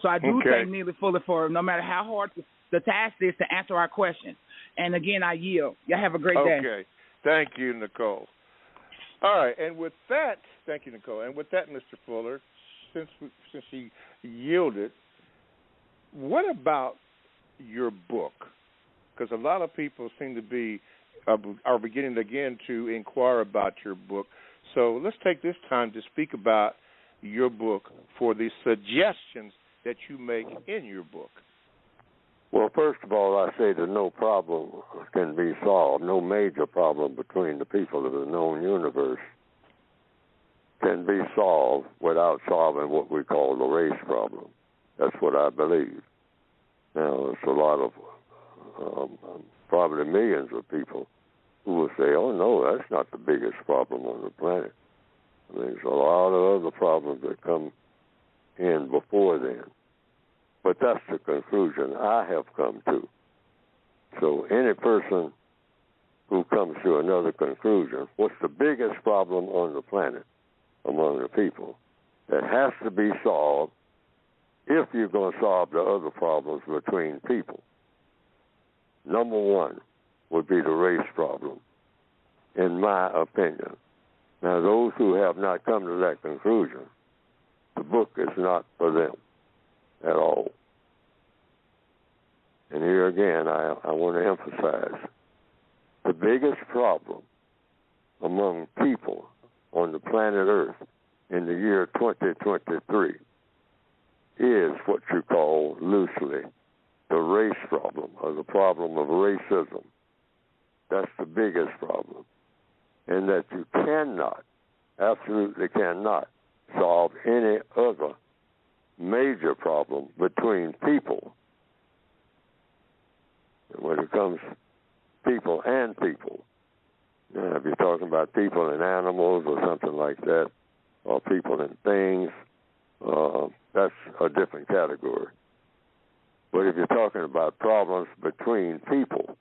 So I do thank Neely Fuller for no matter how hard the task is to answer our questions. And again, I yield. Y'all have a great day. Okay. Thank you, Nicole. All right. And with that, thank you, Nicole. And with that, Mr. Fuller, since he yielded, what about your book? Because a lot of people seem to be are beginning again to inquire about your book. So let's take this time to speak about your book for the suggestions that you make in your book. Well, first of all, I say that no problem can be solved. No major problem between the people of the known universe can be solved without solving what we call the race problem. That's what I believe. Now, there's a lot of probably millions of people who will say, oh, no, that's not the biggest problem on the planet. There's a lot of other problems that come in before then. But that's the conclusion I have come to. So any person who comes to another conclusion, what's the biggest problem on the planet among the people that has to be solved if you're going to solve the other problems between people? Number one would be the race problem, in my opinion. Now, those who have not come to that conclusion, the book is not for them at all. And here again, I want to emphasize, the biggest problem among people on the planet Earth in the year 2023 is what you call loosely the race problem, or the problem of racism. That's the biggest problem. And that you cannot, absolutely cannot, solve any other major problem between people. And when it comes people and people, now, if you're talking about people and animals or something like that, or people and things, that's a different category. But if you're talking about problems between people,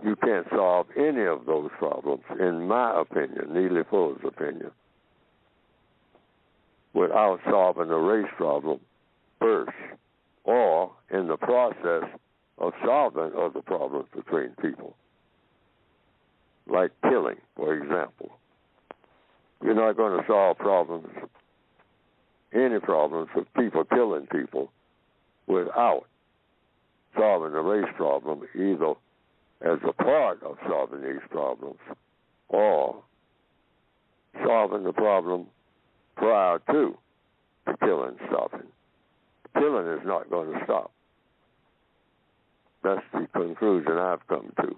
you can't solve any of those problems, in my opinion, Neely Fuller's opinion, without solving the race problem first, or in the process of solving other problems between people, like killing, for example. You're not going to solve problems, any problems with people killing people, without solving the race problem, either as a part of solving these problems or solving the problem prior to the killing stopping. Killing is not going to stop. That's the conclusion I've come to.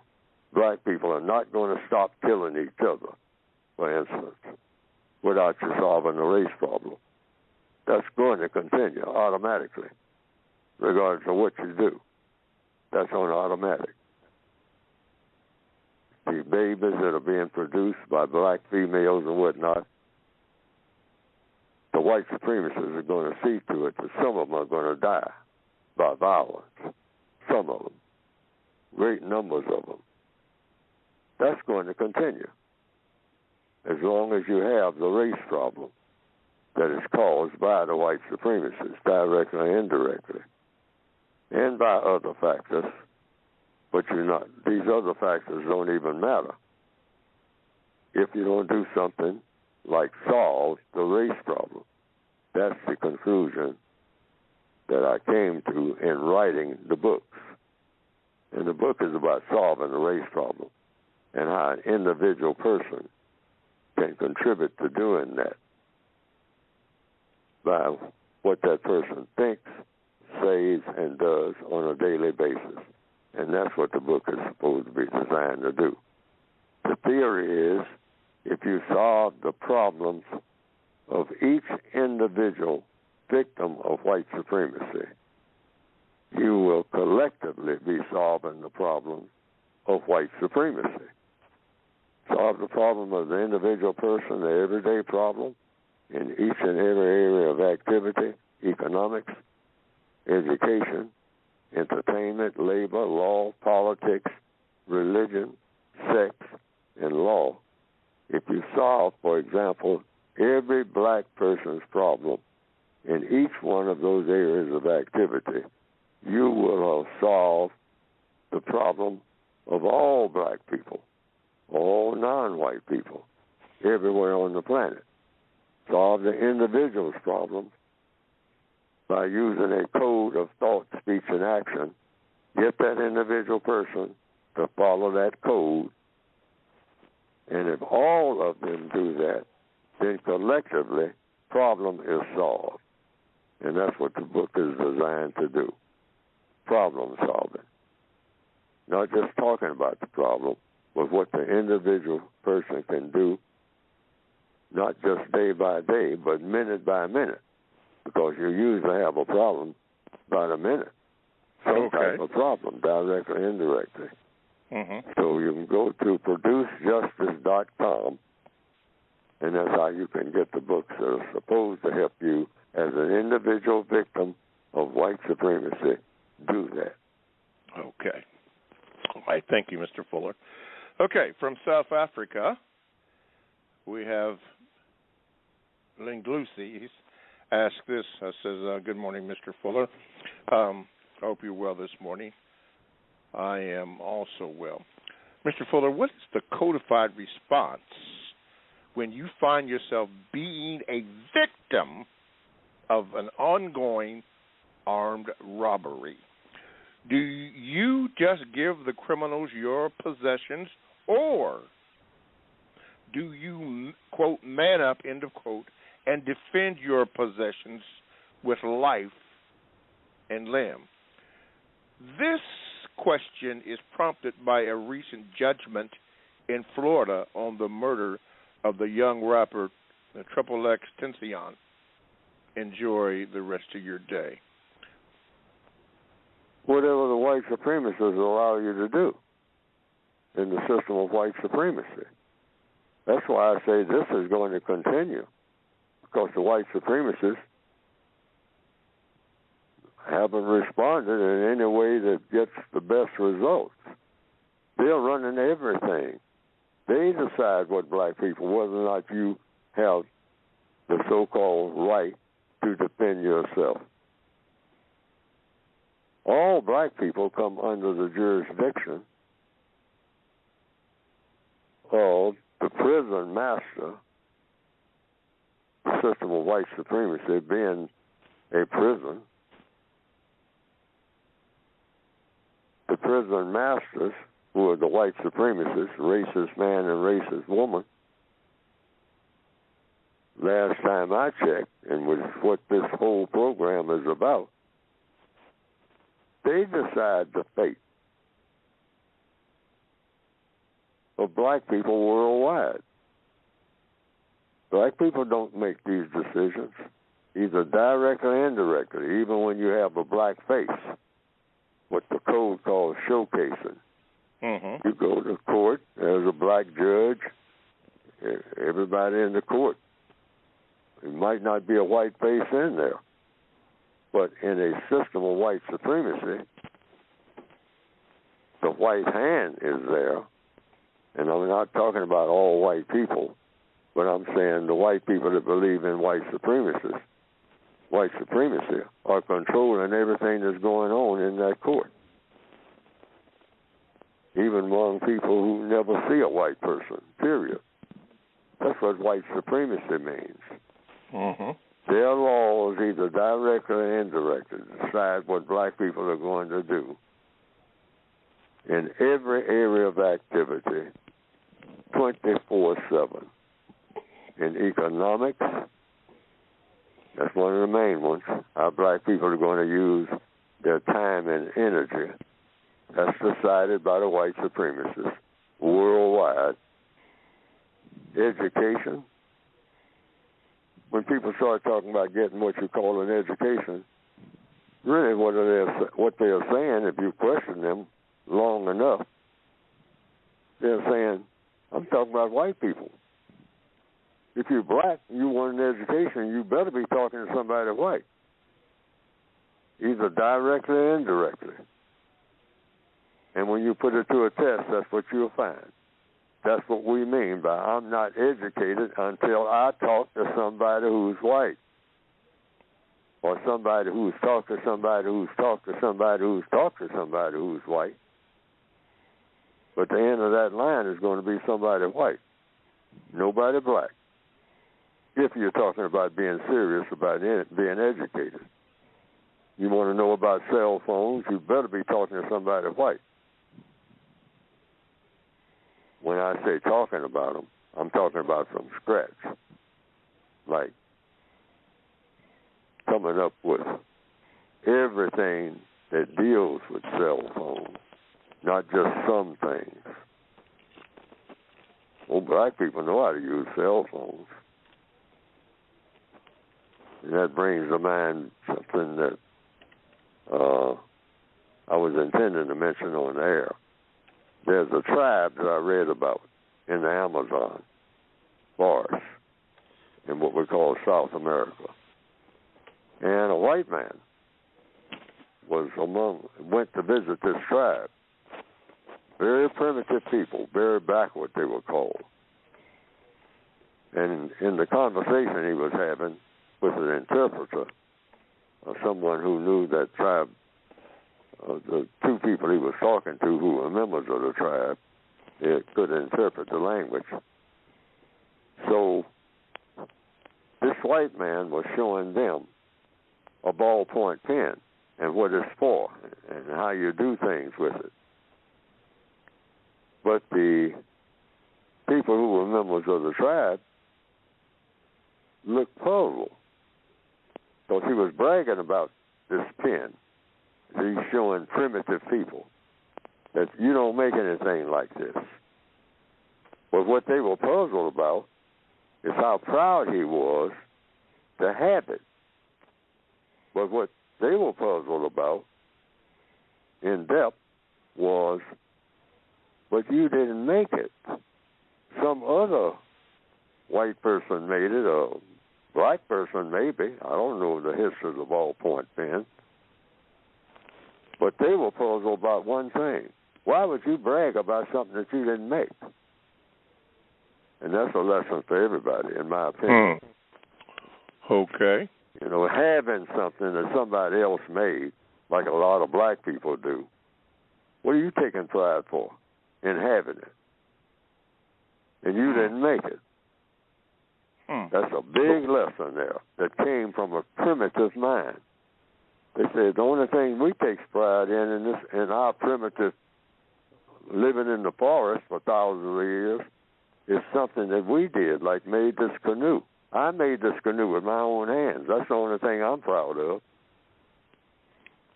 Black people are not going to stop killing each other, for instance, without you solving the race problem. That's going to continue automatically, regardless of what you do. That's on automatic. The babies that are being produced by black females and whatnot, the white supremacists are going to see to it that some of them are going to die by violence. Some of them. Great numbers of them. That's going to continue as long as you have the race problem that is caused by the white supremacists, directly or indirectly, and by other factors. But these other factors don't even matter if you don't do something like solve the race problem. That's the conclusion that I came to in writing the books. And the book is about solving the race problem and how an individual person can contribute to doing that by what that person thinks, says, and does on a daily basis. And that's what the book is supposed to be designed to do. The theory is, if you solve the problems of each individual victim of white supremacy, you will collectively be solving the problem of white supremacy. Solve the problem of the individual person, the everyday problem, in each and every area of activity, economics, education, entertainment, labor, law, politics, religion, sex, and law. If you solve, for example, every black person's problem in each one of those areas of activity, you will have solved the problem of all black people, all non-white people, everywhere on the planet. Solve the individual's problem by using a code of thought, speech, and action. Get that individual person to follow that code. And if all of them do that, then collectively, problem is solved. And that's what the book is designed to do, problem solving. Not just talking about the problem, but what the individual person can do, not just day by day, but minute by minute, because you usually have a problem by the minute. Some type of problem, directly or indirectly. Mm-hmm. So you can go to producejustice.com, and that's how you can get the books that are supposed to help you as an individual victim of white supremacy do that. Okay. All right. Thank you, Mr. Fuller. Okay. From South Africa, we have Linglusi. He's asked this. Says, good morning, Mr. Fuller. I hope you're well this morning. I am also well. Mr. Fuller, what is the codified response when you find yourself being a victim of an ongoing armed robbery? Do you just give the criminals your possessions, or do you, quote, man up, end of quote, and defend your possessions with life and limb? This question is prompted by a recent judgment in Florida on the murder of the young rapper XXX Tentacion. Enjoy the rest of your day. Whatever the white supremacists allow you to do in the system of white supremacy. That's why I say this is going to continue, because the white supremacists haven't responded in any way that gets the best results. They're running everything. They decide what black people, whether or not you have the so-called right to defend yourself. All black people come under the jurisdiction of the prison master, the system of white supremacy being a prison. The prison masters, who are the white supremacists, racist man and racist woman, last time I checked, and was what this whole program is about, they decide the fate of black people worldwide. Black people don't make these decisions, either directly or indirectly, even when you have a black face, what the code calls showcasing. Mm-hmm. You go to court, there's a black judge, everybody in the court. There might not be a white face in there, but in a system of white supremacy, the white hand is there. And I'm not talking about all white people, but I'm saying the white people that believe in white supremacy are controlling everything that's going on in that court. Even among people who never see a white person, period. That's what white supremacy means. Mm-hmm. Their laws, either directly or indirectly, decide what black people are going to do in every area of activity, 24/7. In economics, that's one of the main ones. How black people are going to use their time and energy. That's decided by the white supremacists worldwide. Education. When people start talking about getting what you call an education, really what they're saying, if you question them long enough, they're saying, I'm talking about white people. If you're black, you want an education, you better be talking to somebody white, either directly or indirectly. And when you put it to a test, that's what you'll find. That's what we mean by I'm not educated until I talk to somebody who's white, or somebody who's talked to somebody who's talked to somebody who's talked to somebody who's white. But the end of that line is going to be somebody white, nobody black. If you're talking about being serious about being educated. You want to know about cell phones, you better be talking to somebody white. When I say talking about them, I'm talking about from scratch. Like coming up with everything that deals with cell phones, not just some things. Well, black people know how to use cell phones. And that brings to mind something that I was intending to mention on air. There's a tribe that I read about in the Amazon forest in what we call South America. And a white man went to visit this tribe. Very primitive people, very backward they were called. And in the conversation he was having with an interpreter, someone who knew that tribe, the two people he was talking to who were members of the tribe, it could interpret the language. So this white man was showing them a ballpoint pen and what it's for and how you do things with it. But the people who were members of the tribe looked puzzled. So he was bragging about this pen. He's showing primitive people that you don't make anything like this. But what they were puzzled about is how proud he was to have it. But what they were puzzled about in depth was, but you didn't make it. Some other white person made it, a black person maybe. I don't know the history of the ballpoint pen. But they were puzzled about one thing. Why would you brag about something that you didn't make? And that's a lesson for everybody, in my opinion. Okay. You know, having something that somebody else made, like a lot of black people do, what are you taking pride for in having it? And you didn't make it. That's a big lesson there that came from a primitive mind. They said the only thing we take pride in our primitive living in the forest for thousands of years is something that we did, like made this canoe. I made this canoe with my own hands. That's the only thing I'm proud of.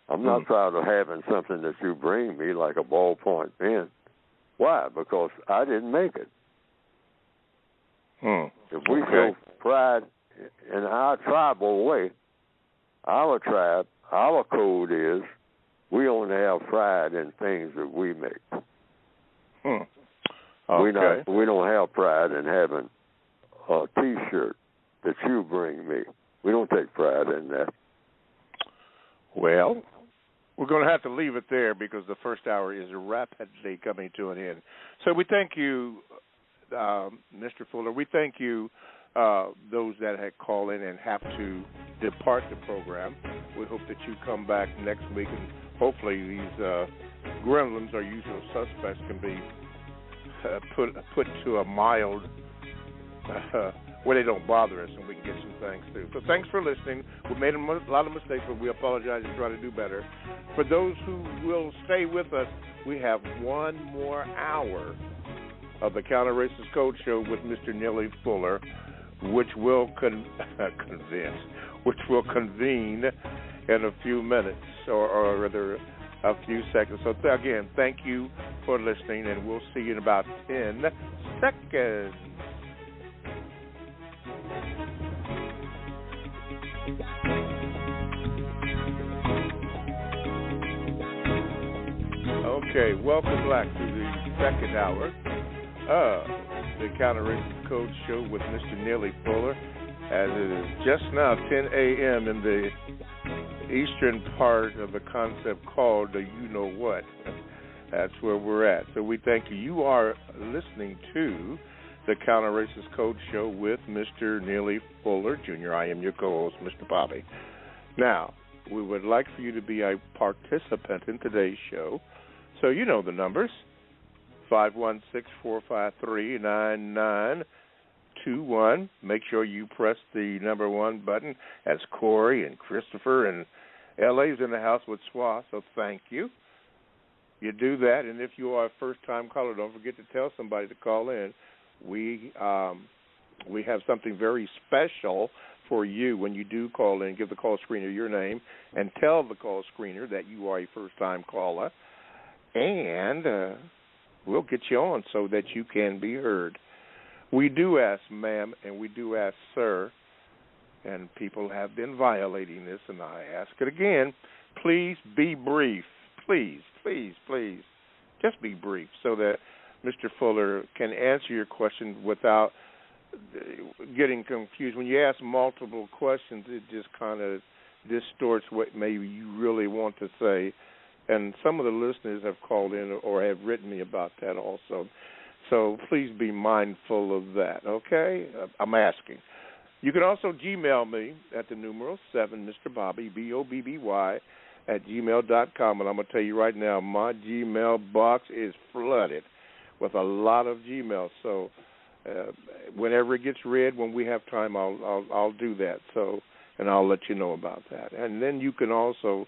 I'm not proud of having something that you bring me, like a ballpoint pen. Why? Because I didn't make it. If we show pride in our tribal way, our tribe, our code is we only have pride in things that we make. Okay. We don't have pride in having a T-shirt that you bring me. We don't take pride in that. Well, we're going to have to leave it there because the first hour is rapidly coming to an end. So we thank you, Mr. Fuller. We thank you, those that had called in and have to depart the program. We hope that you come back next week, and hopefully these gremlins or usual suspects can be put to a mild where they don't bother us and we can get some things through. So thanks for listening. We made a lot of mistakes, but we apologize and try to do better. For those who will stay with us, we have one more hour of the Counter-Racist Code Show with Mr. Neely Fuller, which will convene in a few minutes or rather a few seconds. So again, thank you for listening, and we'll see you in about 10 seconds. Okay, welcome back to the second hour of the Counter-Racist Code Show with Mr. Neely Fuller, as it is just now 10 a.m. in the eastern part of the concept called the you-know-what. That's where we're at. So we thank you. You are listening to the Counter-Racist Code Show with Mr. Neely Fuller, Jr. I am your co-host, Mr. Bobby. Now, we would like for you to be a participant in today's show. So you know the numbers, 516-453-9921. Make sure you press the number 1 button. That's Corey and Christopher, and L.A.'s in the house with SWA, so thank you. You do that, and if you are a first-time caller, don't forget to tell somebody to call in. We have something very special for you when you do call in. Give the call screener your name and tell the call screener that you are a first-time caller, and we'll get you on so that you can be heard. We do ask ma'am and we do ask sir, and people have been violating this, and I ask it again. Please be brief. Please, please, please. Just be brief so that Mr. Fuller can answer your question without getting confused. When you ask multiple questions, it just kind of distorts what maybe you really want to say. And some of the listeners have called in or have written me about that also. So please be mindful of that, okay? I'm asking. You can also Gmail me at the numeral 7, Mr. Bobby, BOBBY, @gmail.com. And I'm going to tell you right now, my Gmail box is flooded with a lot of Gmails. So whenever it gets read, when we have time, I'll do that. So, and I'll let you know about that. And then you can also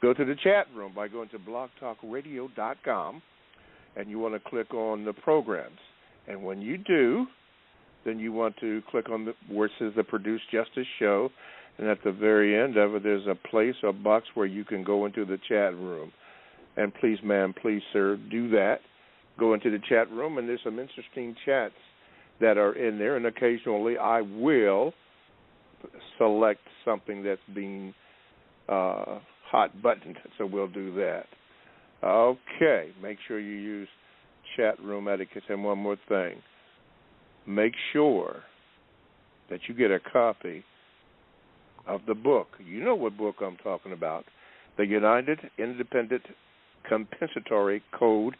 go to the chat room by going to blogtalkradio.com, and you want to click on the programs. And when you do, then you want to click on where it says the Produce Justice Show, and at the very end of it, there's a place or box where you can go into the chat room. And please, ma'am, please, sir, do that. Go into the chat room, and there's some interesting chats that are in there, and occasionally I will select something that's being hot buttoned, so we'll do that. Okay, make sure you use chat room etiquette. And one more thing, make sure that you get a copy of the book. You know what book I'm talking about, the United Independent Compensatory Code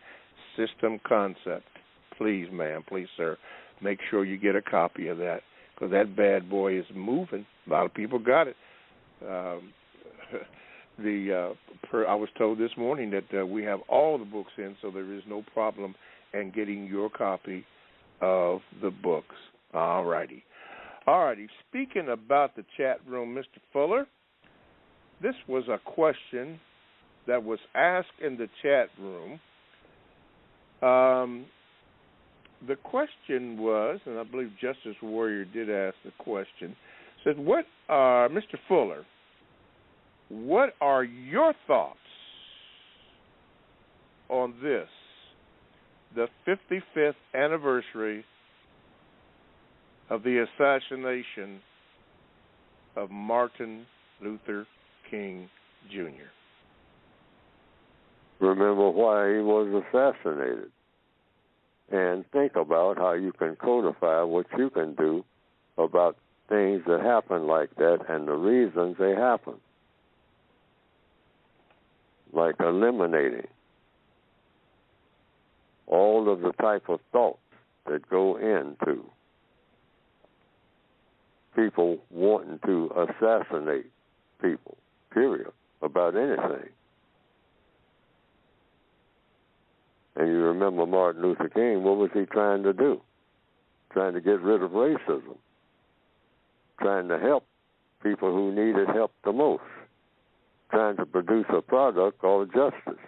System Concept. Please, ma'am, please, sir, make sure you get a copy of that, because that bad boy is moving. A lot of people got it. I was told this morning that we have all the books in, so there is no problem in getting your copy of the books. All righty. Speaking about the chat room, Mr. Fuller, this was a question that was asked in the chat room. The question was, and I believe Justice Warrior did ask the question, said, Mr. Fuller, what are your thoughts on this, the 55th anniversary of the assassination of Martin Luther King, Jr.? Remember why he was assassinated, and think about how you can codify what you can do about things that happen like that and the reasons they happen. Like eliminating all of the type of thoughts that go into people wanting to assassinate people, period, about anything. And you remember Martin Luther King, what was he trying to do? Trying to get rid of racism. Trying to help people who needed help the most. Trying to produce a product called justice,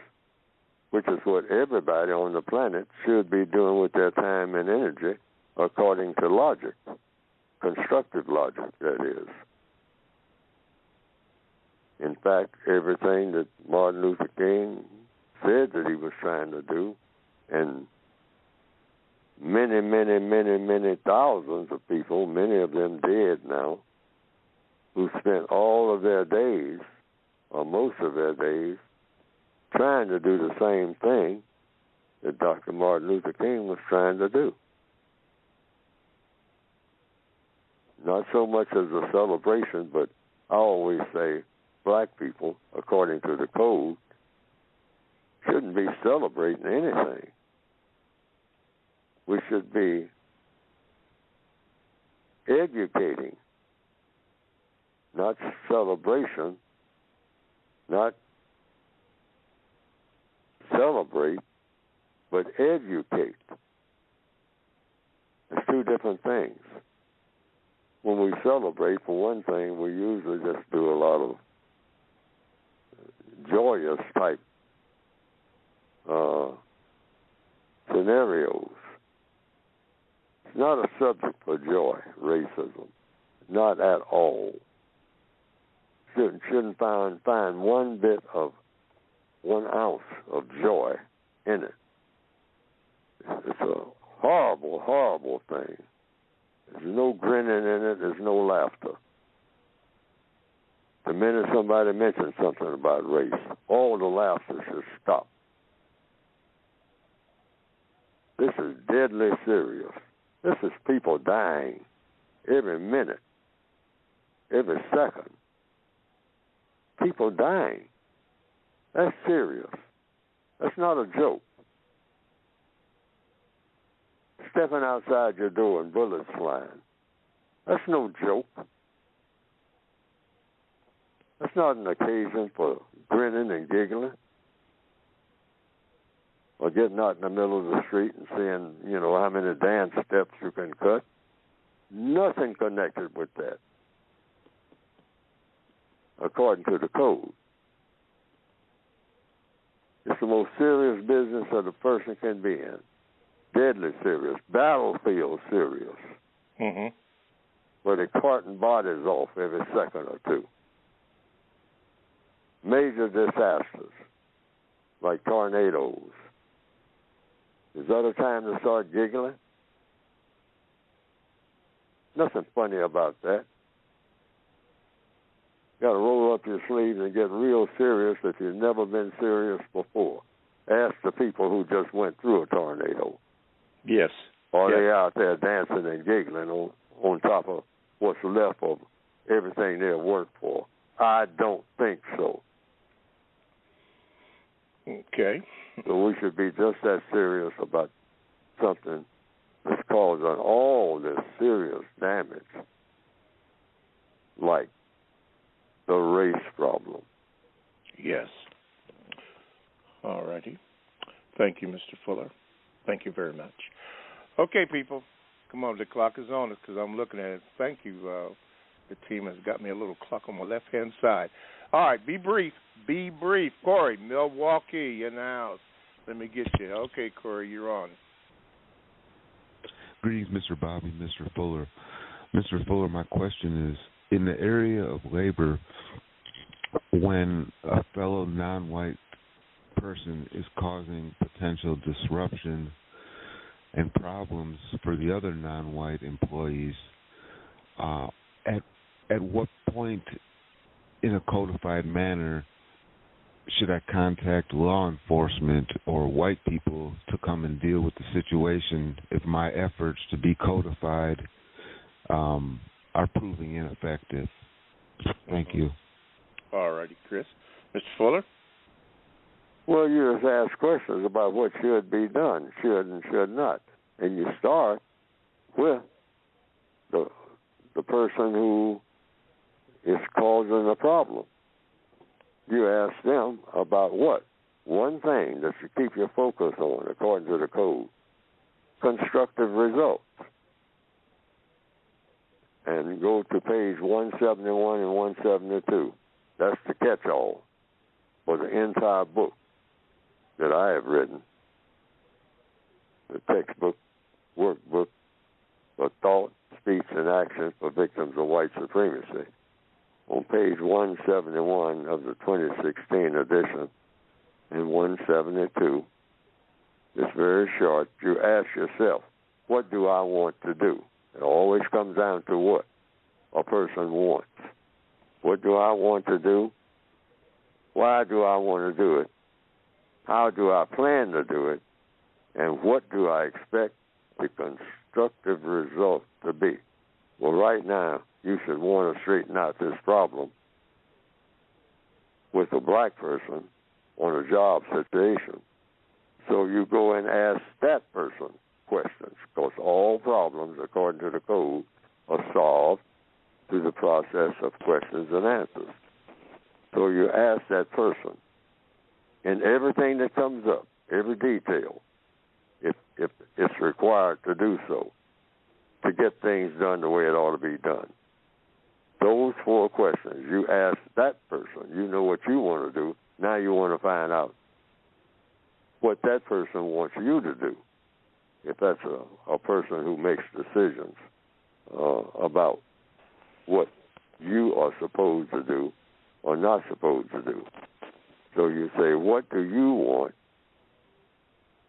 which is what everybody on the planet should be doing with their time and energy according to logic, constructive logic, that is. In fact, everything that Martin Luther King said that he was trying to do, and many, many, many, many thousands of people, many of them dead now, who spent all of their days, or most of their days, trying to do the same thing that Dr. Martin Luther King was trying to do. Not so much as a celebration, but I always say black people, according to the code, shouldn't be celebrating anything. We should be educating, not celebration, not celebrate, but educate. It's two different things. When we celebrate, for one thing, we usually just do a lot of joyous type scenarios. It's not a subject for joy, racism. Not at all. Shouldn't find 1 ounce of joy in it. It's a horrible, horrible thing. There's no grinning in it. There's no laughter. The minute somebody mentions something about race, all the laughter should stop. This is deadly serious. This is people dying every minute, every second. People dying. That's serious. That's not a joke. Stepping outside your door and bullets flying. That's no joke. That's not an occasion for grinning and giggling or getting out in the middle of the street and seeing, how many dance steps you can cut. Nothing connected with that, according to the code. It's the most serious business that a person can be in. Deadly serious, battlefield serious, where they're carting bodies off every second or two. Major disasters, like tornadoes. Is that a time to start giggling? Nothing funny about that. You got to roll up your sleeves and get real serious if you've never been serious before. Ask the people who just went through a tornado. Yes. Are they out there dancing and giggling on top of what's left of everything they've worked for? I don't think so. Okay. So we should be just that serious about something that's causing all this serious damage, like the race problem. Yes. All righty. Thank you, Mr. Fuller. Thank you very much. Okay, people, come on. The clock is on us because I'm looking at it. Thank you. The team has got me a little clock on my left-hand side. All right, be brief. Be brief. Corey, Milwaukee, in the house. Let me get you. Okay, Corey, you're on. Greetings, Mr. Bobby, Mr. Fuller. Mr. Fuller, my question is, in the area of labor, when a fellow non-white person is causing potential disruption and problems for the other non-white employees, at what point in a codified manner should I contact law enforcement or white people to come and deal with the situation if my efforts to be codified are proving ineffective? Thank you. All righty, Chris. Mr. Fuller? Well, you just ask questions about what should be done, should and should not. And you start with the person who is causing the problem. You ask them about what? One thing that you keep your focus on, according to the code. Constructive results. And go to page 171 and 172. That's the catch-all for the entire book that I have written. The textbook, workbook for thought, speech, and action for victims of white supremacy. On page 171 of the 2016 edition and 172, it's very short. You ask yourself, what do I want to do? It always comes down to what a person wants. What do I want to do? Why do I want to do it? How do I plan to do it? And what do I expect the constructive result to be? Well, right now, you should want to straighten out this problem with a black person on a job situation. So you go and ask that person questions, because all problems, according to the code, are solved through the process of questions and answers. So you ask that person, and everything that comes up, every detail, if it's required to do so, to get things done the way it ought to be done. Those 4 questions, you ask that person. You know what you want to do. Now you want to find out what that person wants you to do. If that's a person who makes decisions about what you are supposed to do or not supposed to do. So you say, what do you want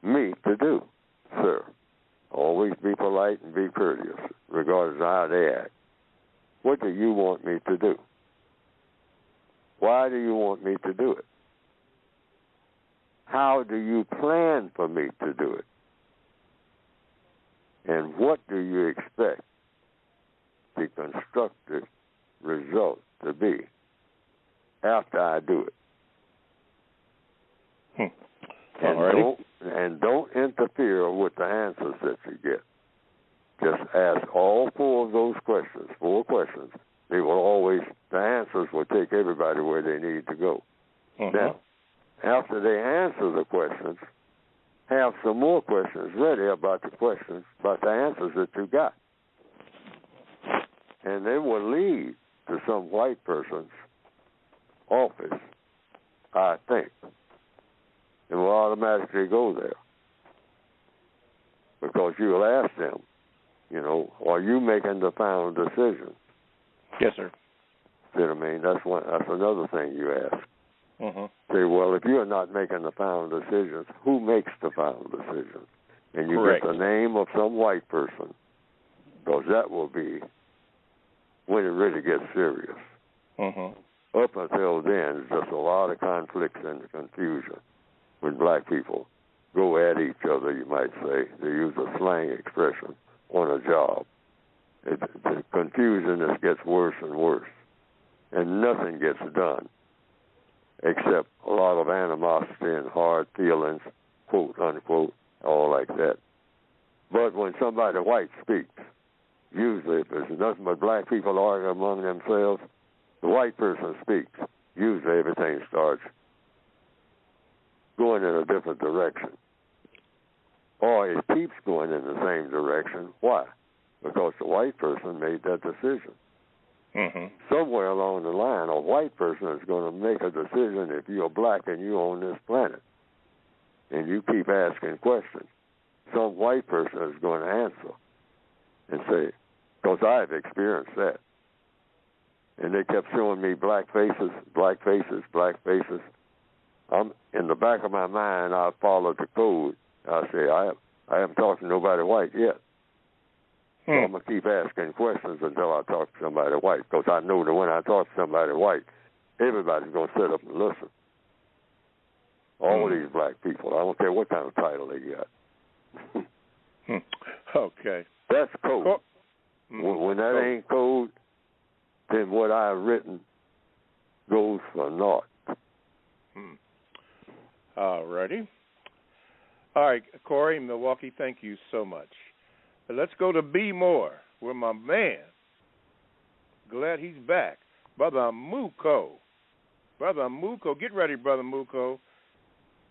me to do, sir? Always be polite and be courteous, regardless of how they act. What do you want me to do? Why do you want me to do it? How do you plan for me to do it? And what do you expect the constructive result to be after I do it? And don't interfere with the answers that you get. Just ask all 4 of those questions, 4 questions. They will always, the answers will take everybody where they need to go. Now, after they answer the questions, have some more questions ready about the questions, about the answers that you got. And they will lead to some white person's office, I think. And will automatically go there. Because you'll ask them, you know, are you making the final decision? Yes, sir. See what I mean? That's another thing you ask. Say, well, if you're not making the final decisions, who makes the final decisions? And you Correct. get the name of some white person, because that will be when it really gets serious. Up until then, it's just a lot of conflicts and confusion when black people go at each other, you might say. They use a slang expression on a job. The confusion just gets worse and worse, and nothing gets done except a lot of animosity and hard feelings, quote, unquote, all like that. But when somebody white speaks, usually if there's nothing but black people arguing among themselves, the white person speaks. Usually everything starts going in a different direction. Or it keeps going in the same direction. Why? Because the white person made that decision. Somewhere along the line, a white person is going to make a decision if you're black and you're on this planet. And you keep asking questions. Some white person is going to answer and say, because I've experienced that. And they kept showing me black faces, black faces, black faces. In the back of my mind, I followed the code. I say, I haven't talked to nobody white yet. So I'm going to keep asking questions until I talk to somebody white, because I know that when I talk to somebody white, everybody's going to sit up and listen. All these black people, I don't care what kind of title they got. Okay. That's code. When that ain't code, then what I've written goes for naught. All righty. All right, Corey, Milwaukee, thank you so much. Let's go to B. Moore with my man. Glad he's back. Brother Muko. Brother Muko. Get ready, Brother Muko.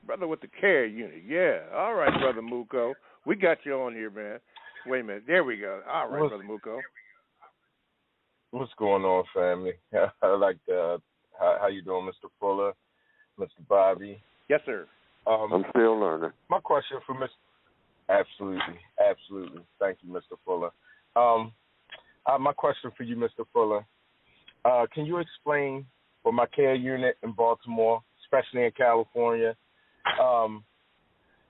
Brother with the care unit. Yeah. All right, Brother Muko. We got you on here, man. Wait a minute. There we go. All right, Brother Muko. What's going on, family? I like how you doing, Mr. Fuller, Mr. Bobby? Yes, sir. I'm still learning. My question for Mr. Absolutely. Thank you, Mr. Fuller. My question for you, Mr. Fuller, can you explain for my care unit in Baltimore, especially in California,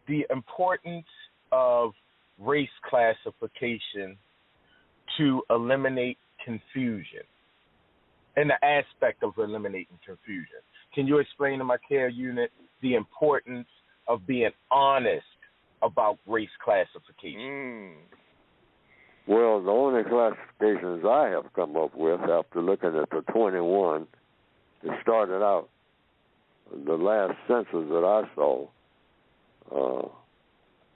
the importance of race classification to eliminate confusion, and the aspect of eliminating confusion? Can you explain to my care unit the importance of being honest about race classification? Well, the only classifications I have come up with after looking at the 21 that started out, the last census that I saw,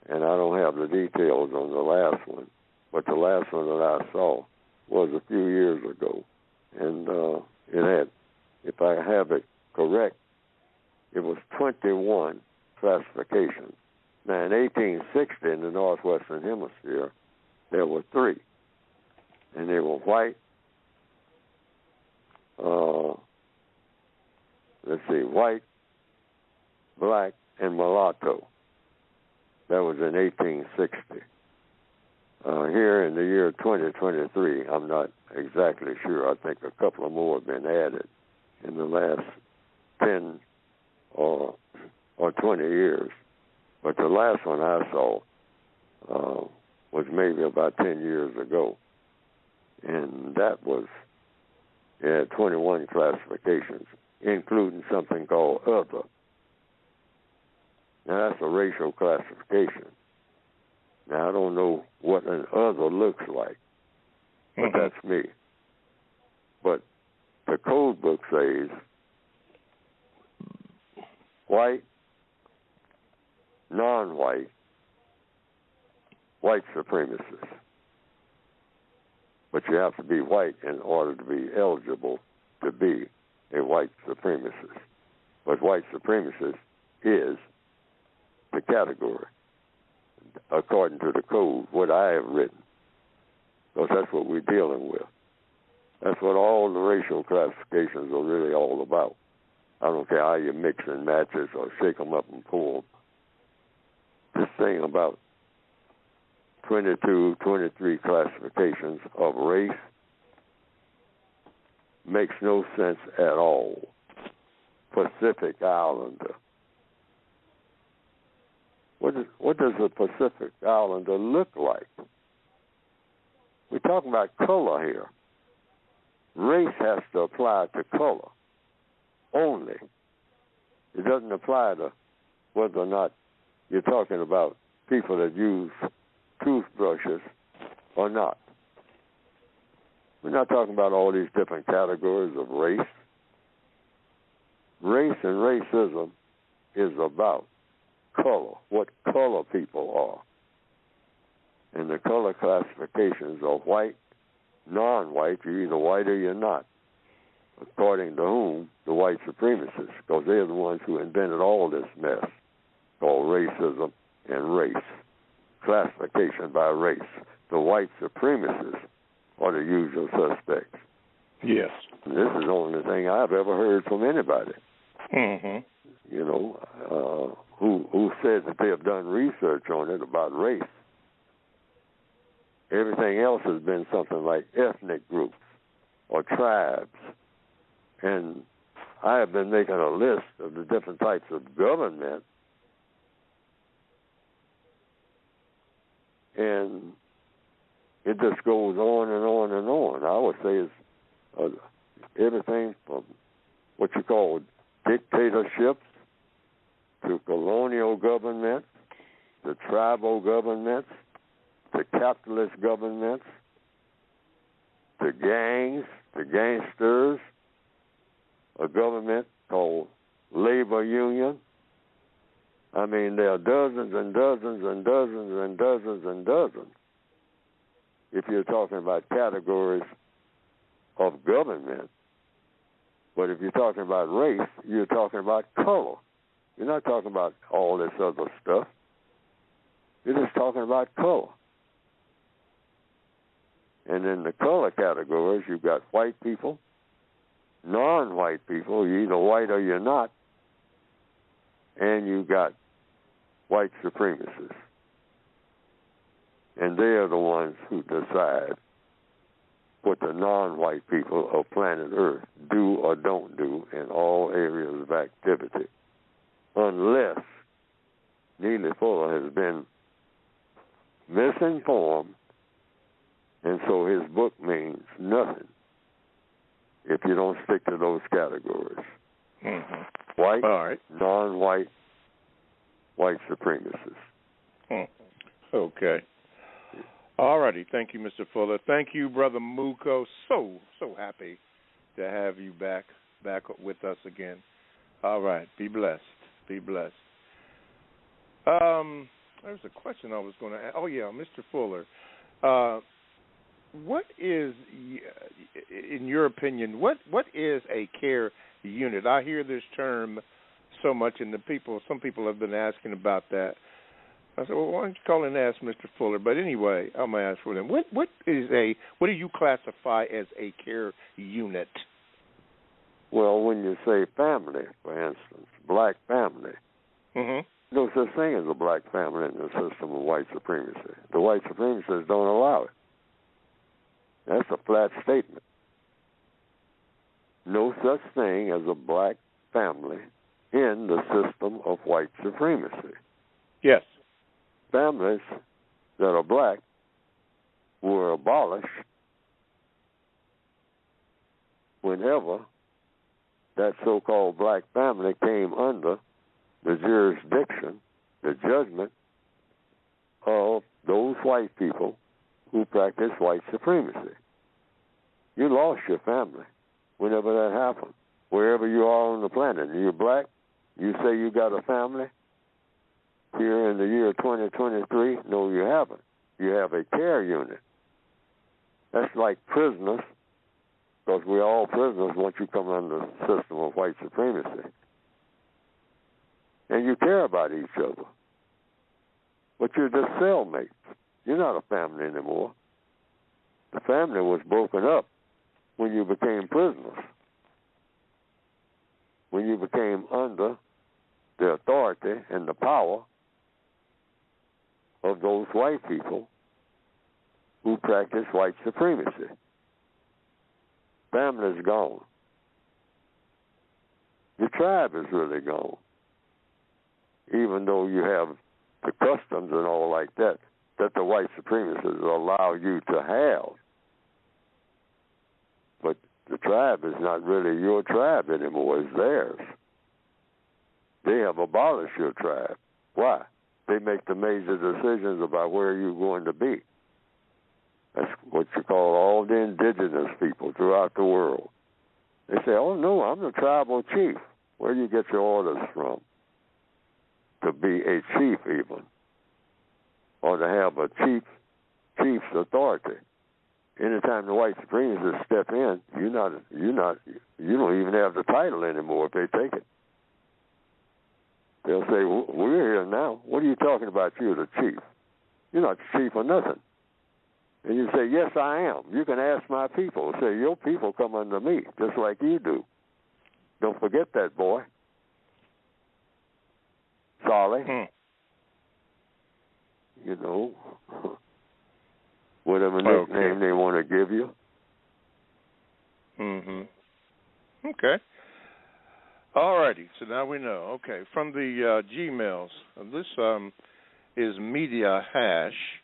and I don't have the details on the last one, but the last one that I saw was a few years ago. And it had, if I have it correct, it was 21 classifications. Now, in 1860, in the Northwestern Hemisphere, there were 3. And they were white, white, black, and mulatto. That was in 1860. Here in the year 2023, I'm not exactly sure. I think a couple of more have been added in the last 10 or 20 years. But the last one I saw was maybe about 10 years ago. And that was, it had 21 classifications, including something called other. Now, that's a racial classification. Now, I don't know what an other looks like, but that's me. But the code book says white, non-white, white supremacists. But you have to be white in order to be eligible to be a white supremacist. But white supremacist is the category, according to the code, what I have written, because that's what we're dealing with. That's what all the racial classifications are really all about. I don't care how you mix and matches or shake them up and pull them. This thing about 22, 23 classifications of race makes no sense at all. Pacific Islander. What does a Pacific Islander look like? We're talking about color here. Race has to apply to color only. It doesn't apply to whether or not you're talking about people that use toothbrushes or not. We're not talking about all these different categories of race. Race and racism is about color, what color people are. And the color classifications are white, non-white, you're either white or you're not. According to whom? The white supremacists, because they're the ones who invented all this mess called racism and race. Classification by race. The white supremacists are the usual suspects. Yes. And this is the only thing I've ever heard from anybody. Mm-hmm. You know, who said that they have done research on it about race. Everything else has been something like ethnic groups or tribes. And I have been making a list of the different types of government, and it just goes on and on and on. I would say it's everything from what you call dictatorships to colonial governments, to tribal governments, to capitalist governments, to gangs, to gangsters, a government called labor union. I mean, there are dozens and dozens and dozens and dozens and dozens. If you're talking about categories of government, but if you're talking about race, you're talking about color. You're not talking about all this other stuff. You're just talking about color. And in the color categories, you've got white people, non-white people, you're either white or you're not, and you've got white supremacists. And they are the ones who decide what the non-white people of planet Earth do or don't do in all areas of activity, unless Neely Fuller has been misinformed, and so his book means nothing if you don't stick to those categories. Mm-hmm. White, all right, non-white, white supremacists. Okay. All righty. Thank you, Mr. Fuller. Thank you, Brother Muko. So happy to have you back with us again. All right. Be blessed. Be blessed. There's a question I was going to ask. Oh, yeah, Mr. Fuller. What is, in your opinion, what is a care unit? I hear this term so much, and some people have been asking about that. I said, well, why don't you call and ask Mr. Fuller? But anyway, I'm going to ask for them. What do you classify as a care unit? Well, when you say family, for instance, black family, no such thing as a black family in the system of white supremacy. The white supremacists don't allow it. That's a flat statement. No such thing as a black family in the system of white supremacy. Yes. Families that are black were abolished whenever that so-called black family came under the jurisdiction, the judgment of those white people who practice white supremacy. You lost your family whenever that happened. Wherever you are on the planet, and you're black, you say you got a family here in the year 2023. No, you haven't. You have a care unit. That's like prisoners, because we're all prisoners once you come under the system of white supremacy. And you care about each other. But you're just cellmates. You're not a family anymore. The family was broken up when you became prisoners, when you became under the authority and the power of those white people who practice white supremacy. Family's gone. The tribe is really gone. Even though you have the customs and all like that the white supremacists allow you to have. But the tribe is not really your tribe anymore. It's theirs. They have abolished your tribe. Why? They make the major decisions about where you're going to be. That's what you call all the indigenous people throughout the world. They say, oh, no, I'm the tribal chief. Where do you get your orders from? To be a chief even, or to have a chief's authority. Anytime the white supremacists step in, you don't even have the title anymore if they take it. They'll say, we're here now. What are you talking about? You're the chief. You're not the chief or nothing. And you say, yes, I am. You can ask my people. Say, your people come under me, just like you do. Don't forget that, boy. Solly. You know, whatever nickname they want to give you. Okay. All righty. So now we know. Okay. From the Gmails, this is media hash.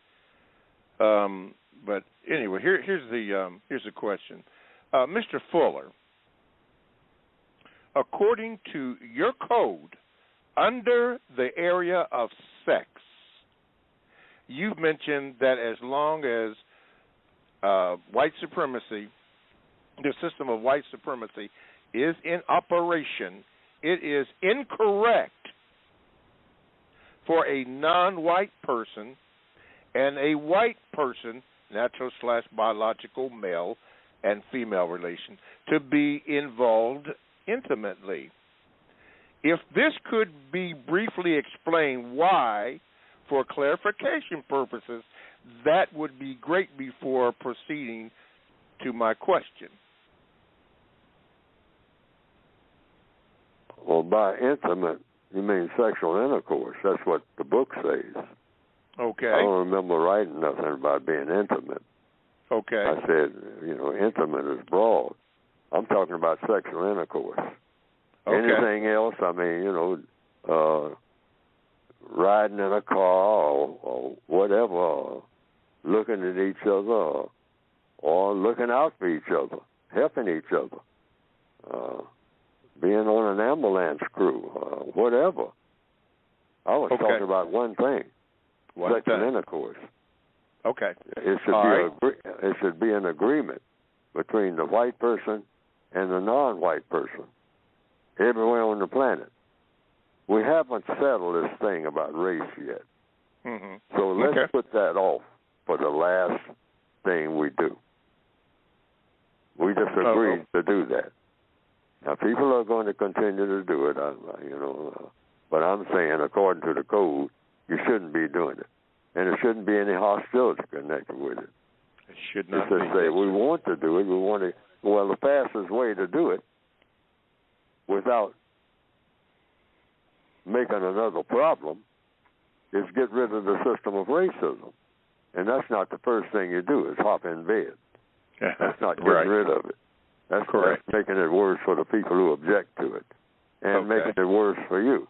But anyway, here's the question, Mr. Fuller. According to your code, under the area of sex, you've mentioned that as long as white supremacy, the system of white supremacy, is in operation, it is incorrect for a non-white person and a white person, natural/biological male and female relation, to be involved intimately. If this could be briefly explained why, for clarification purposes, that would be great before proceeding to my question. Well, by intimate, you mean sexual intercourse. That's what the book says. Okay. I don't remember writing nothing about being intimate. Okay. I said, intimate is broad. I'm talking about sexual intercourse. Okay. Anything else, I mean, riding in a car or whatever, or looking at each other, or looking out for each other, helping each other, being on an ambulance crew, whatever. I was talking about one thing: sexual intercourse. Okay. It should be an agreement between the white person and the non-white person everywhere on the planet. We haven't settled this thing about race yet. Mm-hmm. So let's put that off for the last thing we do. We just agreed to do that. Now, people are going to continue to do it, but I'm saying, according to the code, you shouldn't be doing it. And there shouldn't be any hostility connected with it. It should not be. It's just say, we want to do it. The fastest way to do it without making another problem is get rid of the system of racism. And that's not the first thing you do, is hop in bed. That's not getting rid of it. That's correct. That's making it worse for the people who object to it and making it worse for you.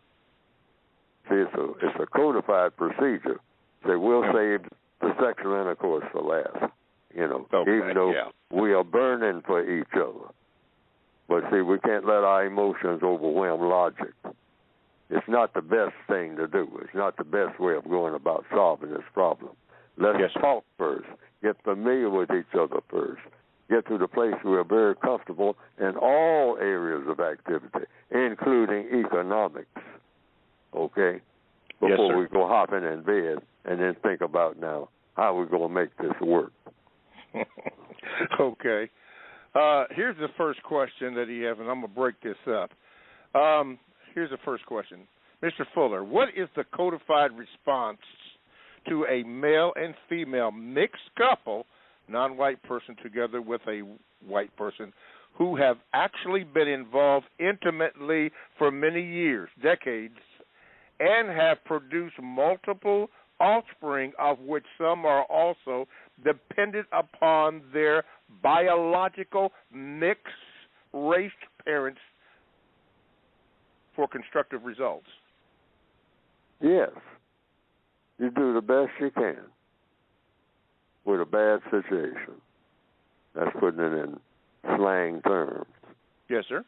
See, it's a codified procedure. Say, we'll save the sexual intercourse for last, even though we are burning for each other. But see, we can't let our emotions overwhelm logic. It's not the best thing to do. It's not the best way of going about solving this problem. Let's talk first. Get familiar with each other first. Get to the place where we're very comfortable in all areas of activity, including economics, okay? Before we go hopping in bed and then think about now how we're going to make this work. Okay. Here's the first question that he has, and I'm going to break this up. Here's the first question. Mr. Fuller, what is the codified response to a male and female mixed couple, non-white person together with a white person, who have actually been involved intimately for many years, decades, and have produced multiple offspring, of which some are also dependent upon their biological mixed-race parents for constructive results? Yes. You do the best you can with a bad situation. That's putting it in slang terms. Yes, sir.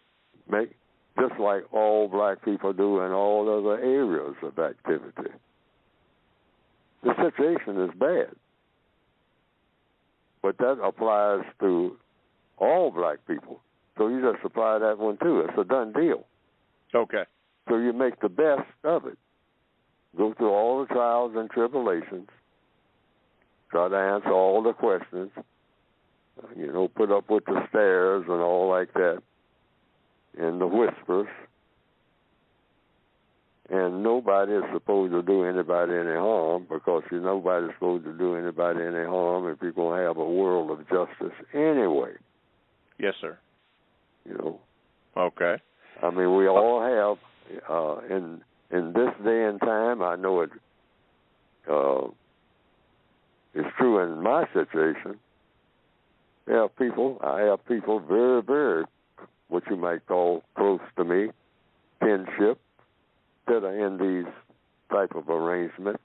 Just like all black people do in all other areas of activity. The situation is bad. But that applies to all black people. So you just apply that one too. It's a done deal. Okay. So you make the best of it. Go through all the trials and tribulations. Try to answer all the questions. Put up with the stares and all like that. And the whispers. And nobody is supposed to do anybody any harm, because nobody's supposed to do anybody any harm if you're going to have a world of justice anyway. Yes, sir. Okay. I mean, we all have, in this day and time, I know it is true in my situation. I have people very, very, what you might call close to me, kinship, that are in these type of arrangements,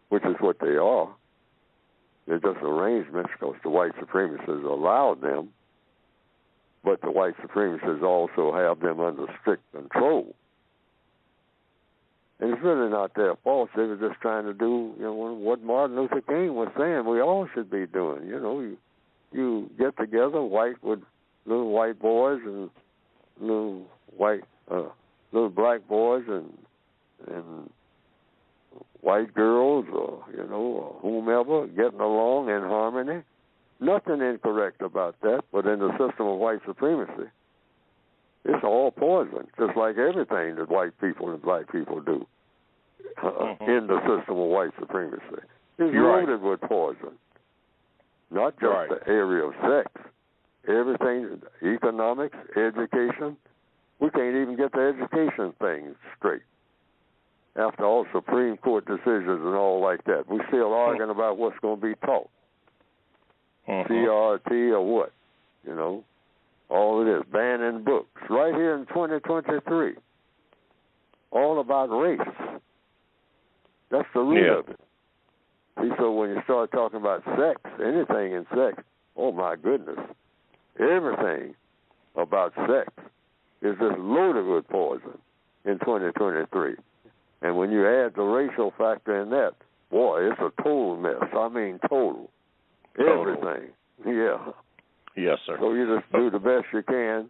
which is what they are. They're just arrangements because the white supremacists allowed them, but the white supremacists also have them under strict control. And it's really not their fault. They were just trying to do what Martin Luther King was saying we all should be doing. You get together, white with little white boys and little black boys and white girls, or whomever, getting along in harmony. Nothing incorrect about that, but in the system of white supremacy, it's all poison, just like everything that white people and black people do in the system of white supremacy. It's loaded with poison. Not just the area of sex. Everything, economics, education. We can't even get the education thing straight. After all Supreme Court decisions and all like that, we're still arguing about what's going to be taught. CRT or what, all it is, banning books. Right here in 2023, all about race. That's the root of it. See, so when you start talking about sex, anything in sex, oh my goodness, everything about sex is just loaded with poison in 2023. And when you add the racial factor in that, boy, it's a total mess. I mean, total. Everything. Yeah. Yes, sir. So you just do the best you can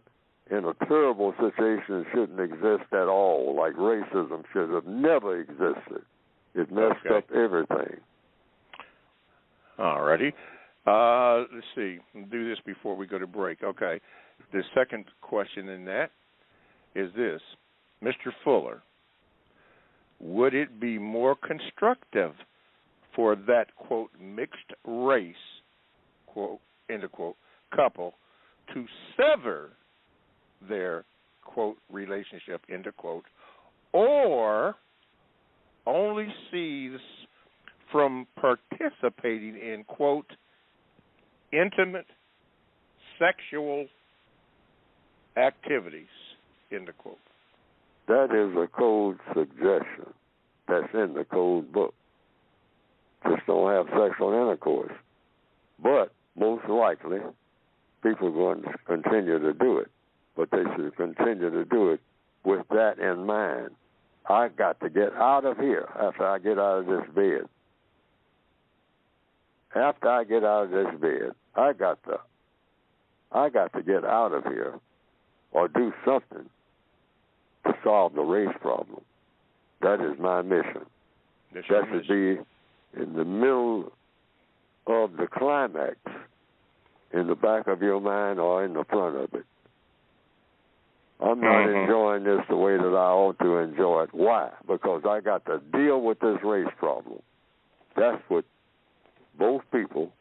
in a terrible situation that shouldn't exist at all, like racism should have never existed. It messed up everything. All righty. Let's see. We'll do this before we go to break. Okay. The second question in that is this. Mr. Fuller, would it be more constructive for that, quote, mixed race, quote, end of quote, couple to sever their, quote, relationship, end of quote, or only cease from participating in, quote, intimate sexual activities, end of quote? That is a code suggestion that's in the code book. Just don't have sexual intercourse. But most likely, people are going to continue to do it. But they should continue to do it with that in mind. I got to get out of here after I get out of this bed. After I get out of this bed, I got to get out of here or do something to solve the race problem. That is my mission. That should be in the middle of the climax, in the back of your mind or in the front of it. I'm not enjoying this the way that I ought to enjoy it. Why? Because I got to deal with this race problem. That's what both people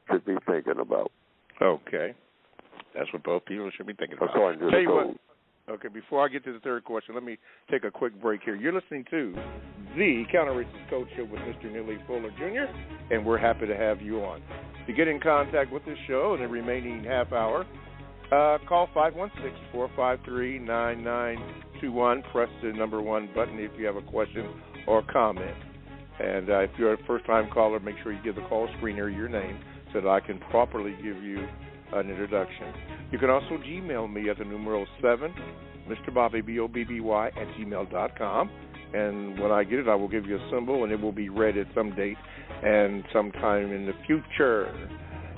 should be thinking about. Okay. That's what both people should be thinking about. According to the code. Okay, before I get to the third question, let me take a quick break here. You're listening to the Counter-Racist Code Show with Mr. Neely Fuller, Jr., and we're happy to have you on. To get in contact with this show in the remaining half hour, call 516-453-9921. Press the number 1 button if you have a question or comment. And if you're a first-time caller, make sure you give the call screener your name so that I can properly give you an introduction. You can also Gmail me at the numeral 7, Mr. Bobby, BOBBY, @gmail.com. And when I get it, I will give you a symbol, and it will be read at some date and sometime in the future.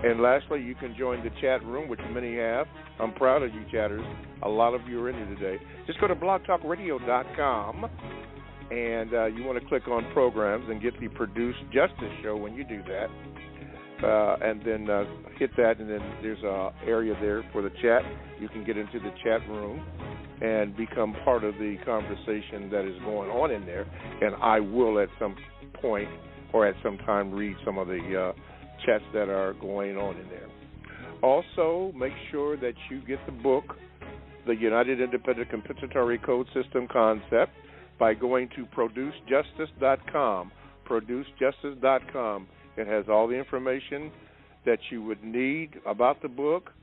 And lastly, you can join the chat room, which many have. I'm proud of you, chatters. A lot of you are in here today. Just go to blogtalkradio.com, and you want to click on programs and get the Produced Justice show when you do that. And then hit that, and then there's an area there for the chat. You can get into the chat room and become part of the conversation that is going on in there. And I will at some point or at some time read some of the chats that are going on in there. Also, make sure that you get the book, The United Independent Compensatory Code System Concept, by going to producejustice.com. Producejustice.com. It has all the information that you would need about the book,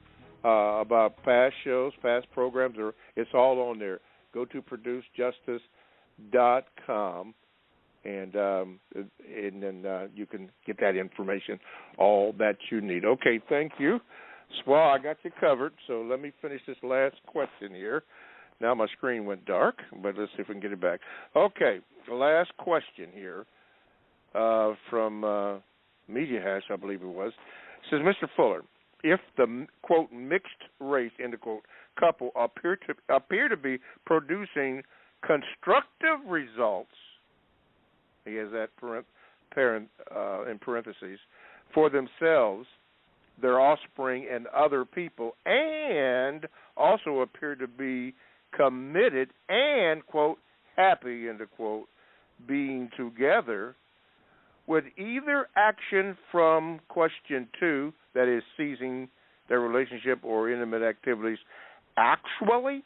about past shows, past programs. It's all on there. Go to producejustice.com, and then you can get that information, all that you need. Okay, thank you. Well, I got you covered, so let me finish this last question here. Now my screen went dark, but let's see if we can get it back. Okay, the last question here from Media Hash, I believe it was. It says, Mr. Fuller, if the, quote, mixed race, end of quote, couple appear to be producing constructive results, he has that in parentheses, for themselves, their offspring, and other people, and also appear to be committed and, quote, happy, end of quote, being together, would either action from question 2, that is ceasing their relationship or intimate activities, actually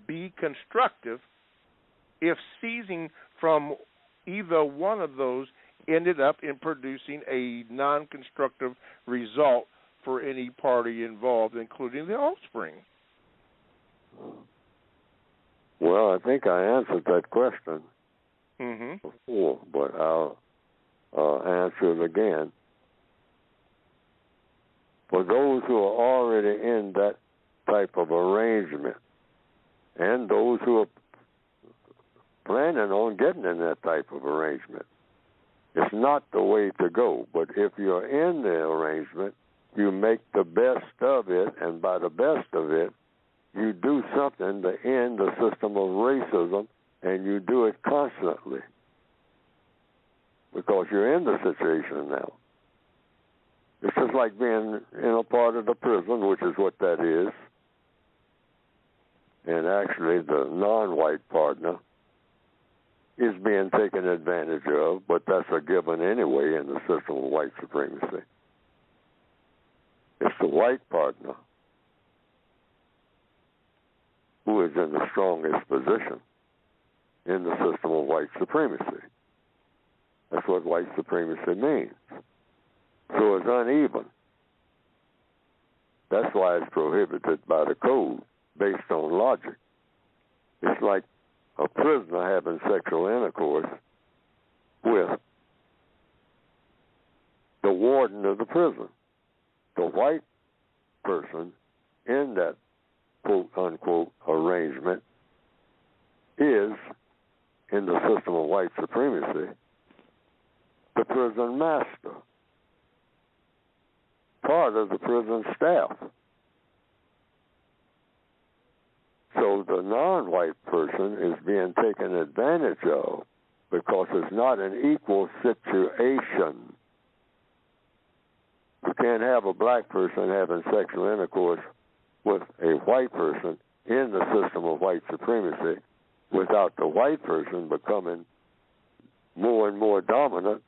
be constructive if ceasing from either one of those ended up in producing a non-constructive result for any party involved, including the offspring? Well, I think I answered that question before, but I'll answer it again. For those who are already in that type of arrangement and those who are planning on getting in that type of arrangement. It's not the way to go. But if you're in the arrangement, you make the best of it, and by the best of it, you do something to end the system of racism, and you do it constantly because you're in the situation now. It's just like being in a part of the prison, which is what that is, and actually the non-white partner is being taken advantage of, but that's a given anyway in the system of white supremacy. It's the white partner who is in the strongest position in the system of white supremacy. That's what white supremacy means. So it's uneven. That's why it's prohibited by the code based on logic. It's like a prisoner having sexual intercourse with the warden of the prison. The white person in that quote-unquote arrangement is, in the system of white supremacy, the prison master, part of the prison staff. So the non-white person is being taken advantage of because it's not an equal situation. You can't have a black person having sexual intercourse with a white person in the system of white supremacy without the white person becoming more and more dominant,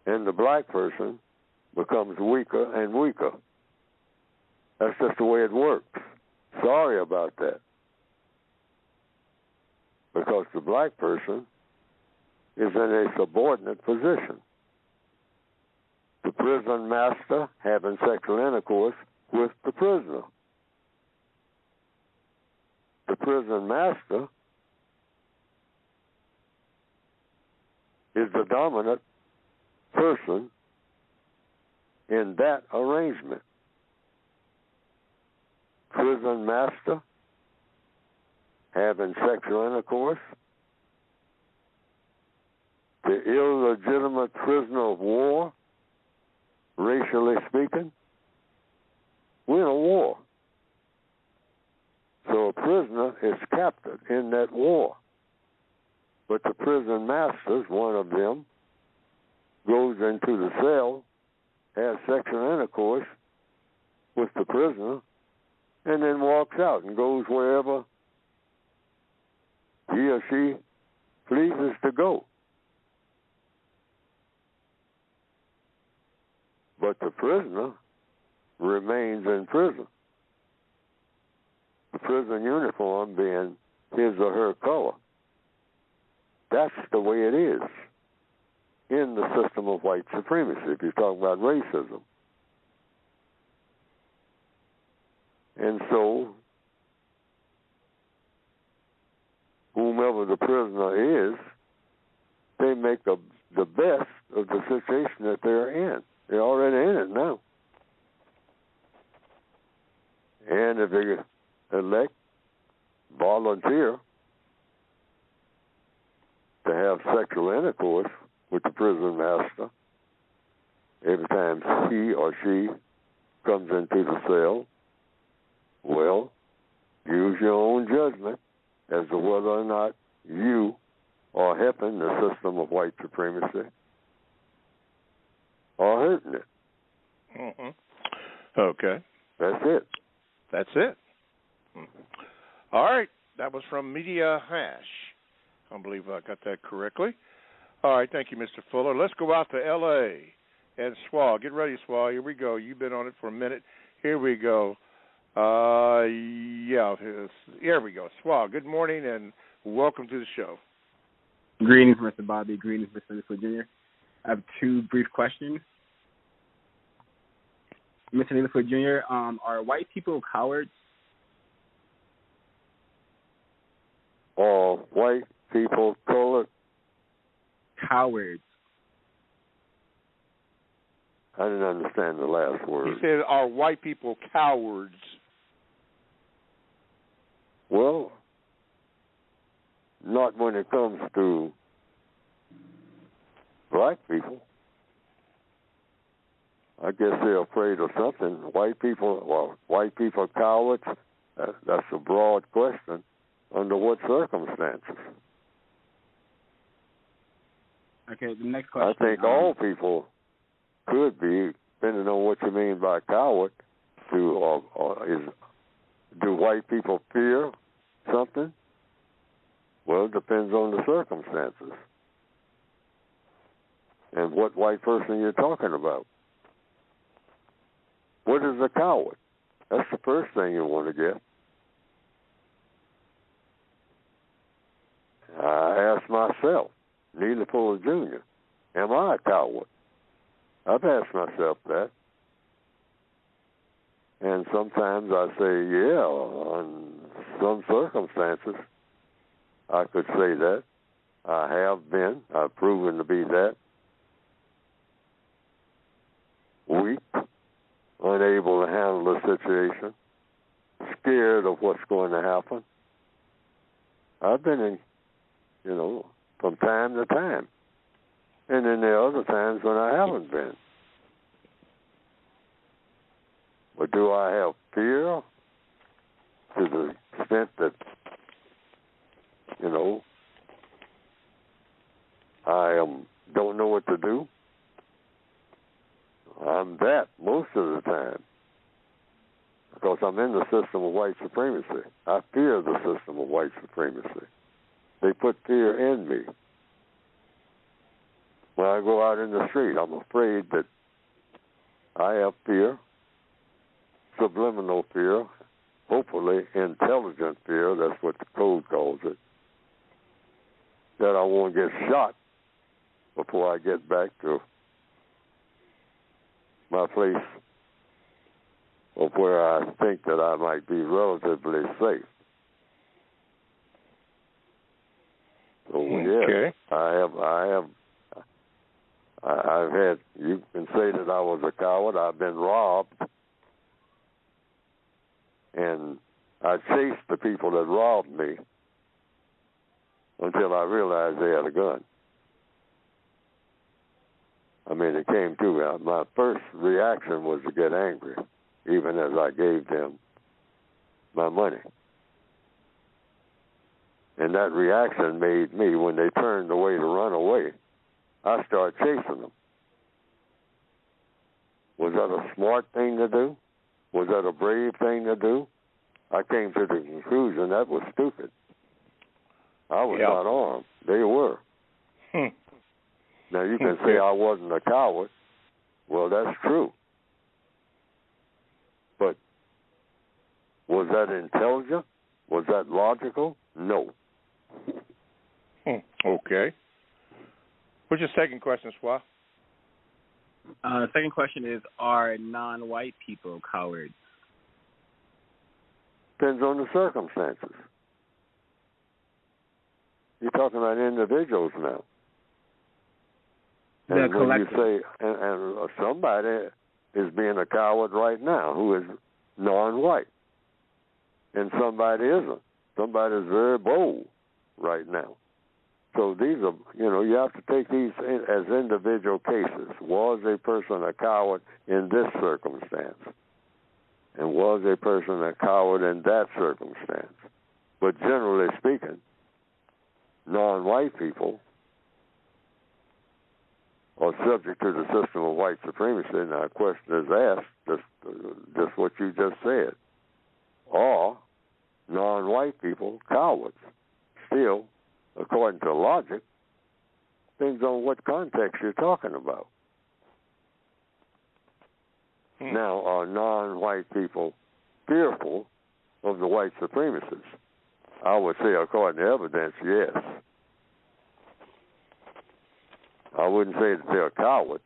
and the black person becomes weaker and weaker. That's just the way it works. Sorry about that. Because the black person is in a subordinate position. The prison master having sexual intercourse with the prisoner. The prison master is the dominant person in that arrangement. Prison master having sexual intercourse, the illegitimate prisoner of war, racially speaking, we're in a war. So a prisoner is captured in that war. But the prison masters, one of them, goes into the cell, has sexual intercourse with the prisoner, and then walks out and goes wherever he or she pleases to go. But the prisoner remains in prison. The prison uniform being his or her color. That's the way it is in the system of white supremacy, if you're talking about racism. And so, whomever the prisoner is, they make the best of the situation that they're in. They're already in it now. And if they elect, volunteer to have sexual intercourse with the prison master every time he or she comes into the cell, well, use your own judgment as to whether or not you are helping the system of white supremacy or hurting it. Mm-hmm. Okay. That's it. That's it. All right. That was from Media Hash. I believe I got that correctly. All right. Thank you, Mr. Fuller. Let's go out to L.A. and Swall. Get ready, Swall. Here we go. You've been on it for a minute. Here we go. Here we go. Swall, good morning and welcome to the show. Greetings, Mr. Bobby. Greetings, Mr. Neely Jr. I have two brief questions. Mr. Neely Jr., are white people cowards? Are white people colored? Cowards. I didn't understand the last word. He said, are white people cowards? Well, not when it comes to black people. I guess they're afraid of something. White people cowards? That's a broad question. Under what circumstances? Okay, the next question. I think all people could be, depending on what you mean by coward. Do white people fear something? Well, it depends on the circumstances and what white person you're talking about. What is a coward? That's the first thing you want to get. I asked myself, Neely Jr., am I a coward? I've asked myself that. And sometimes I say, yeah, on some circumstances, I could say that. I have been. I've proven to be that. Weak, unable to handle the situation, scared of what's going to happen. I've been in, from time to time. And then there are other times when I haven't been. But do I have fear to the extent that, I don't know what to do? I'm that most of the time because I'm in the system of white supremacy. I fear the system of white supremacy. They put fear in me. When I go out in the street, I'm afraid that I have fear, subliminal fear, hopefully intelligent fear, that's what the code calls it, that I won't get shot before I get back to my place of where I think that I might be relatively safe. So okay. Yeah, I've had, you can say that I was a coward. I've been robbed. And I chased the people that robbed me until I realized they had a gun. I mean, it came to me. My first reaction was to get angry, even as I gave them my money. And that reaction made me, when they turned away to run away, I started chasing them. Was that a smart thing to do? Was that a brave thing to do? I came to the conclusion that was stupid. I was not armed. They were. Now, you can say I wasn't a coward. Well, that's true. But was that intelligent? Was that logical? No. Okay. What's your second question, Swah? The second question is, are non-white people cowards? Depends on the circumstances. You're talking about individuals now. And when you say, and somebody is being a coward right now who is non-white, and somebody isn't. Somebody is very bold right now. So these are, you have to take these as individual cases. Was a person a coward in this circumstance? And was a person a coward in that circumstance? But generally speaking, non-white people are subject to the system of white supremacy. Now, a question is asked, just what you just said. Are non-white people cowards? Still, according to logic, depends on what context you're talking about. Now, are non-white people fearful of the white supremacists? I would say, according to evidence, yes. I wouldn't say that they're cowards,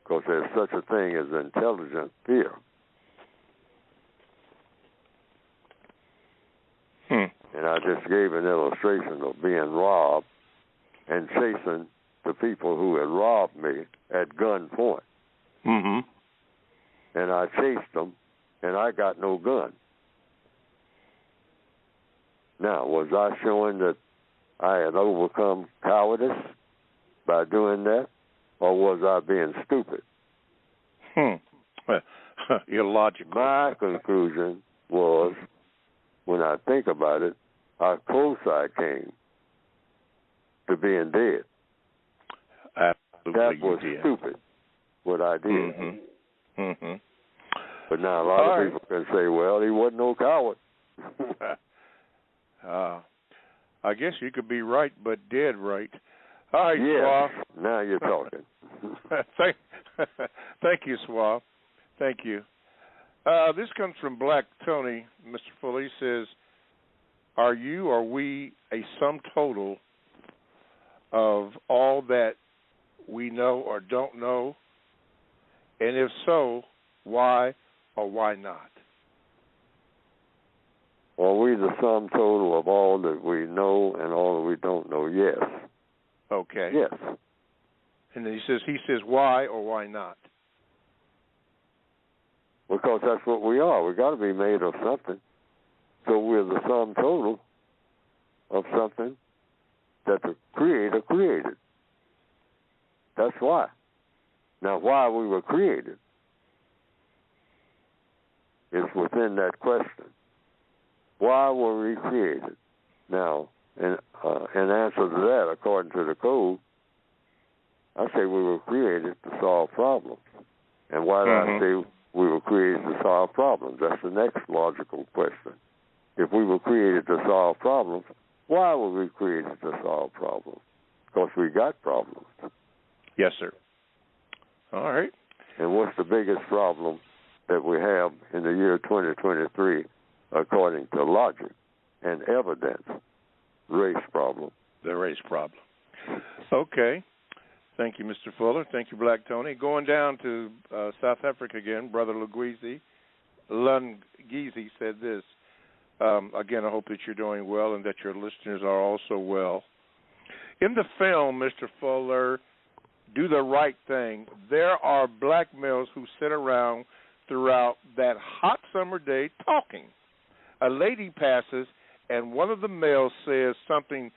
because there's such a thing as intelligent fear. And I just gave an illustration of being robbed and chasing the people who had robbed me at gunpoint. Mm-hmm. And I chased them, and I got no gun. Now, was I showing that I had overcome cowardice by doing that, or was I being stupid? Illogical. My conclusion was, when I think about it, how close I came to being dead. Absolutely, that was stupid, what I did. But now a lot of people can say, well, he wasn't no coward. I guess you could be right, but dead right. All right, yes, Suave. Now you're talking. Thank you, Suave. Thank you. This comes from Black Tony, Mr. Fuller. He says, are you or we a sum total of all that we know or don't know? And if so, why or why not? Are we the sum total of all that we know and all that we don't know? Yes. Okay. Yes. And then he says why or why not? Because that's what we are. We got to be made of something. So we're the sum total of something that the Creator created. That's why. Now, why we were created is within that question. Why were we created? Now, in answer to that, according to the code, I say we were created to solve problems. And why do I say we were created to solve problems? That's the next logical question. If we were created to solve problems, why were we created to solve problems? Because we got problems. Yes, sir. All right. And what's the biggest problem that we have in the year 2023, according to logic and evidence? Race problem. The race problem. Okay. Thank you, Mr. Fuller. Thank you, Black Tony. Going down to South Africa again, Brother Lungizi said this. Again, I hope that you're doing well and that your listeners are also well. In the film, Mr. Fuller, Do the Right Thing, there are black males who sit around throughout that hot summer day talking. A lady passes, and one of the males says something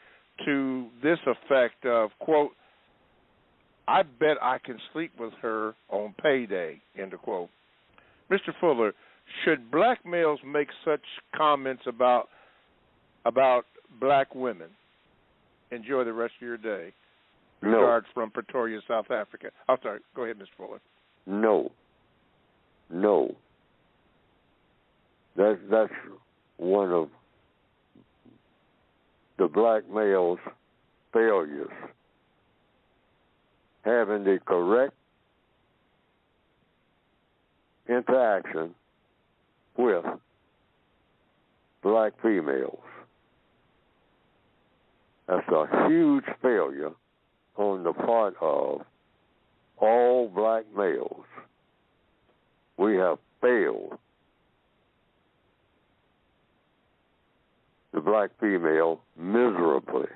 to this effect of, quote, I bet I can sleep with her on payday, end of quote. Mr. Fuller, should black males make such comments about black women? Enjoy the rest of your day. No. Regards from Pretoria, South Africa. I'm sorry. Go ahead, Mr. Fuller. No. That's one of the black male's failures. Having the correct interaction with black females. That's a huge failure on the part of all black males. We have failed the black female miserably.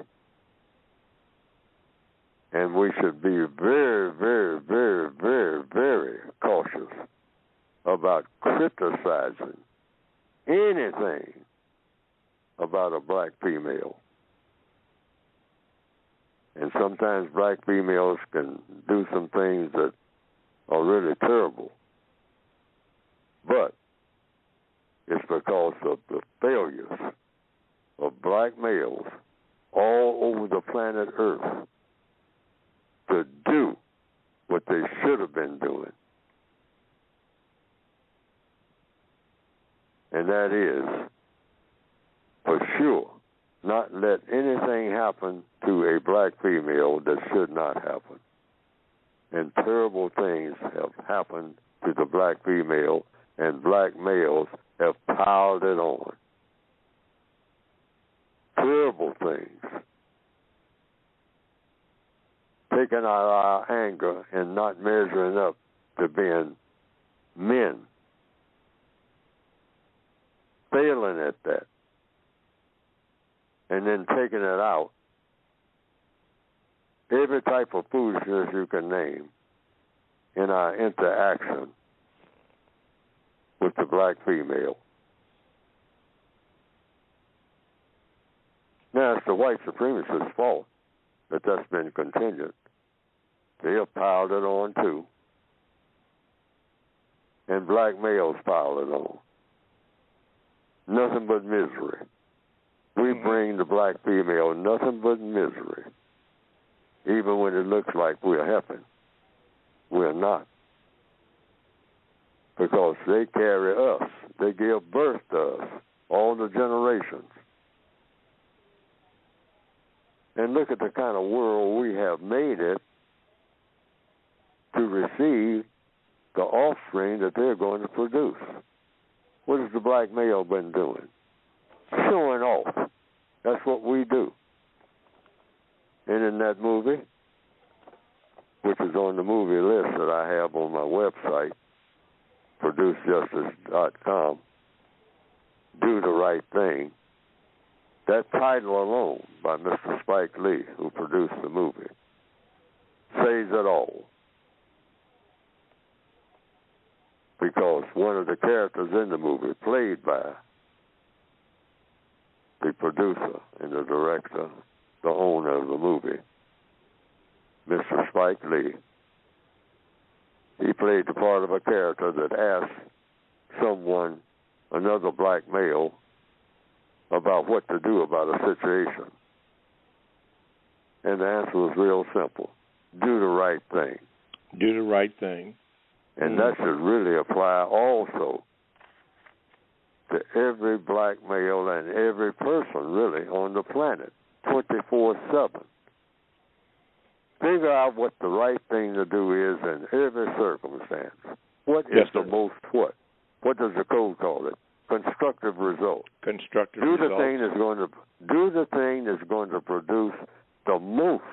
And we should be very, very, very, very, very cautious about criticizing anything about a black female. And sometimes black females can do some things that are really terrible. But it's because of the failures of black males all over the planet Earth to do what they should have been doing. And that is, for sure, not let anything happen to a black female that should not happen. And terrible things have happened to the black female, and black males have piled it on. Terrible things. Taking out our anger and not measuring up to being men. Failing at that. And then taking it out. Every type of foolishness you can name in our interaction with the black female. Now, it's the white supremacists' fault that that's been continued. They have piled it on, too. And black males piled it on. Nothing but misery. We bring the black female nothing but misery. Even when it looks like we're helping, we're not. Because they carry us. They give birth to us, all the generations. And look at the kind of world we have made it to receive the offspring that they're going to produce. What has the black male been doing? Showing off. That's what we do. And in that movie, which is on the movie list that I have on my website, producejustice.com, Do the Right Thing, that title alone by Mr. Spike Lee, who produced the movie, says it all. Because one of the characters in the movie, played by the producer and the director, the owner of the movie, Mr. Spike Lee, he played the part of a character that asked someone, another black male, about what to do about a situation. And the answer was real simple. Do the right thing. Do the right thing. And that should really apply also to every black male and every person, really, on the planet, 24/7. Figure out what the right thing to do is in every circumstance. What is the most what? What does the code call it? Constructive result. Constructive do result. The thing that's going to produce the most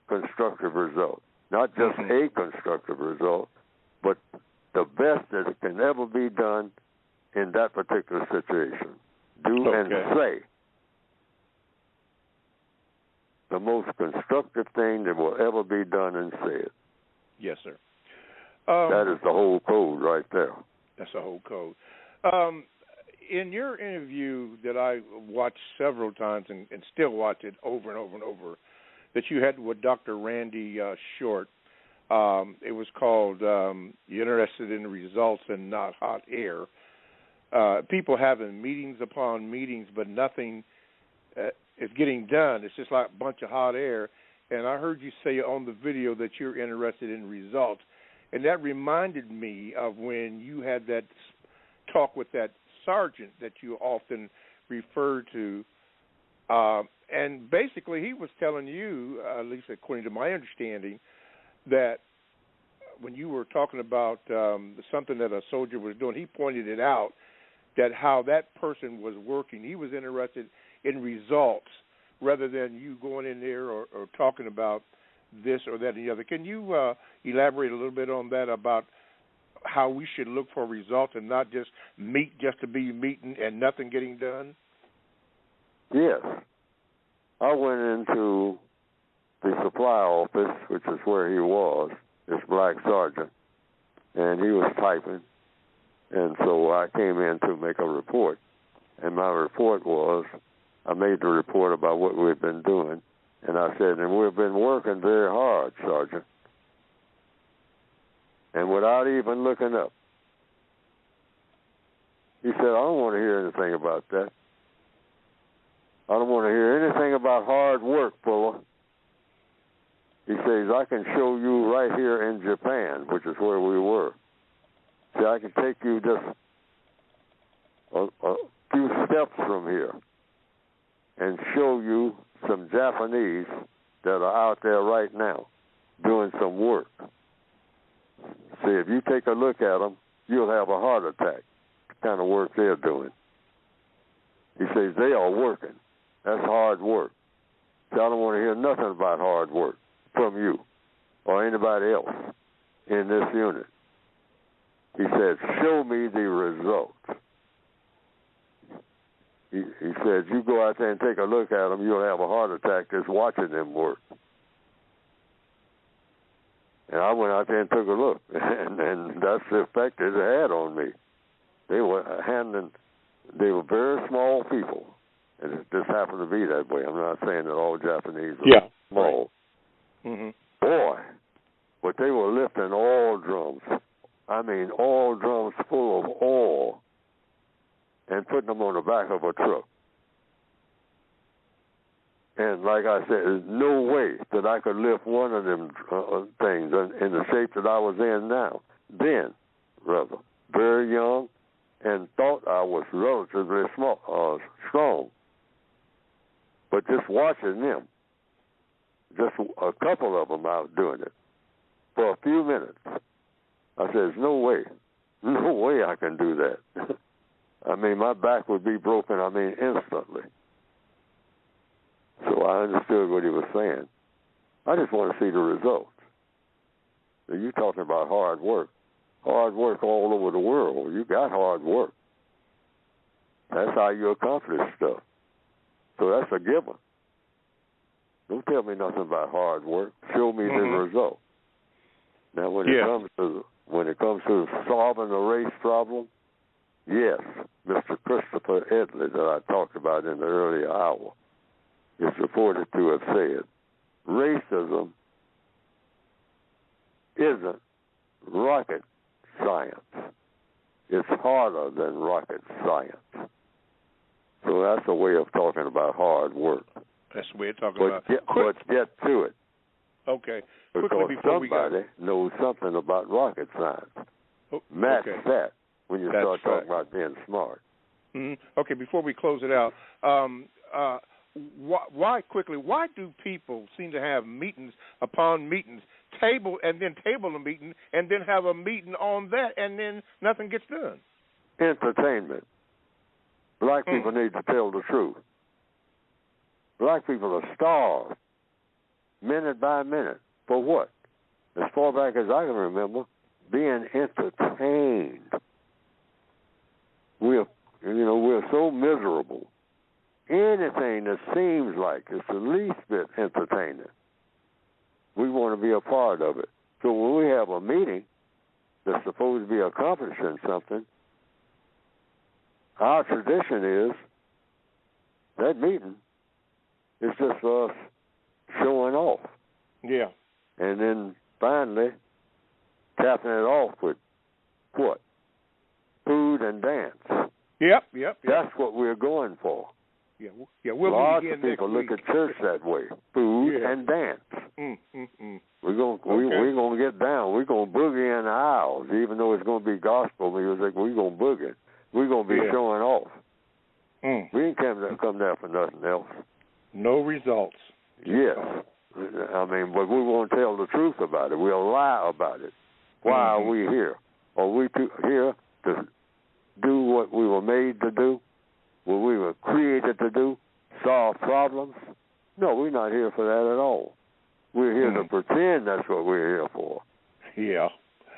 constructive result. Not just a constructive result, but the best that it can ever be done in that particular situation. Do and say the most constructive thing that will ever be done and said. Yes, sir. That is the whole code right there. That's the whole code. In your interview that I watched several times and still watch it over and over and over, that you had with Dr. Randy Short, it was called You're Interested in the Results and Not Hot Air. People having meetings upon meetings, but nothing is getting done. It's just like a bunch of hot air. And I heard you say on the video that you're interested in results. And that reminded me of when you had that talk with that sergeant that you often refer to. And basically he was telling you, at least according to my understanding, that when you were talking about something that a soldier was doing, he pointed it out, that how that person was working. He was interested in results rather than you going in there or talking about this or that and the other. Can you elaborate a little bit on that, about how we should look for results and not just meet just to be meeting and nothing getting done? Yes. I went into the supply office, which is where he was, this black sergeant, and he was typing. And so I came in to make a report. And my report was, I made the report about what we've been doing. And I said, and we've been working very hard, Sergeant. And without even looking up, he said, I don't want to hear anything about that. I don't want to hear anything about hard work, Fuller. He says, I can show you right here in Japan, which is where we were. See, I can take you just a few steps from here and show you some Japanese that are out there right now doing some work. See, if you take a look at them, you'll have a heart attack, the kind of work they're doing. He says, they are working. That's hard work. See, I don't want to hear nothing about hard work from you or anybody else in this unit. He said, show me the results. He said, you go out there and take a look at them, you'll have a heart attack just watching them work. And I went out there and took a look, and that's the effect it had on me. They were very small people, and it just happened to be that way. I'm not saying that all Japanese are small. Right. Mm-hmm. Boy, but they were lifting oil drums. I mean, oil drums full of oil and putting them on the back of a truck. And like I said, there's no way that I could lift one of them things in the shape that I was in now. Then, rather, very young, and thought I was relatively strong. But just watching them, just a couple of them out doing it for a few minutes, I said, there's no way I can do that. I mean, my back would be broken, instantly. So I understood what he was saying. I just want to see the results. So you're talking about hard work all over the world. You got hard work. That's how you accomplish stuff. So that's a given. Don't tell me nothing about hard work. Show me the result. Now, when it comes to solving a race problem, yes, Mr. Christopher Edley that I talked about in the earlier hour is reported to have said, racism isn't rocket science. It's harder than rocket science. So that's a way of talking about hard work. That's the way of talking about. Let's get to it. Okay. Because quickly before somebody knows something about rocket science. Match that when you start talking about being smart. Mm-hmm. Okay, before we close it out, why do people seem to have meetings upon meetings, table a meeting, and then have a meeting on that, and then nothing gets done? Entertainment. Black people need to tell the truth. Black people are starved, minute by minute. For what? As far back as I can remember, being entertained. We're so miserable. Anything that seems like it's the least bit entertaining, we want to be a part of it. So when we have a meeting that's supposed to be accomplishing something, our tradition is that meeting is just for us showing off. Yeah. And then finally capping it off with what? Food and dance. Yep. That's what we're going for. Yeah, we'll Lots meet again of people next week. look at church that way. Food and dance. We're gonna get down. We're gonna boogie in the aisles, even though it's gonna be gospel music. We're gonna boogie. We're gonna be showing off. We ain't come there for nothing else. No results. Yes, but we won't tell the truth about it. We'll lie about it. Why are we here? Are we here to do what we were made to do? What we were created to do? Solve problems? No, we're not here for that at all. We're here to pretend that's what we're here for. Yeah.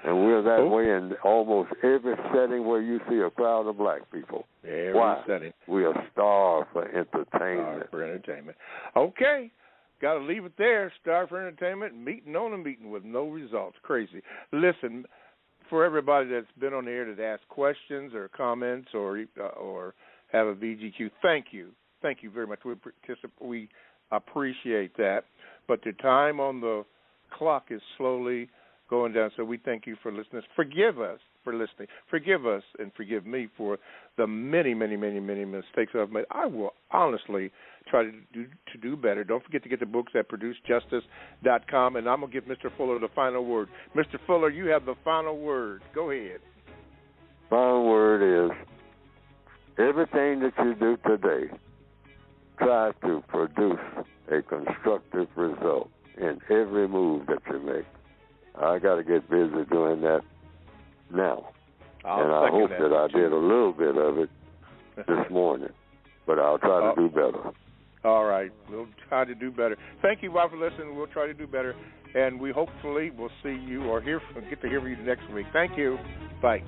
And we're that way in almost every setting where you see a crowd of black people. Every setting. We are starved for entertainment. Okay. Got to leave it there. Starved for entertainment, meeting on a meeting with no results. Crazy. Listen, for everybody that's been on the air that asked questions or comments or have a VGQ, thank you. Thank you very much. We appreciate that. But the time on the clock is slowly going down, so we thank you for listening. Forgive us for listening. Forgive us and forgive me for the many, many, many, many mistakes I've made. I will honestly try to do better. Don't forget to get the books at producejustice.com, and I'm going to give Mr. Fuller the final word. Mr. Fuller, you have the final word. Go ahead. Final word is, everything that you do today, try to produce a constructive result in every move that you make. I got to get busy doing that now. And I hope that I did a little bit of it this morning, but I'll try to do better. All right. We'll try to do better. Thank you, Bob, for listening. We'll try to do better, and we hopefully will see you or get to hear from you next week. Thank you. Bye.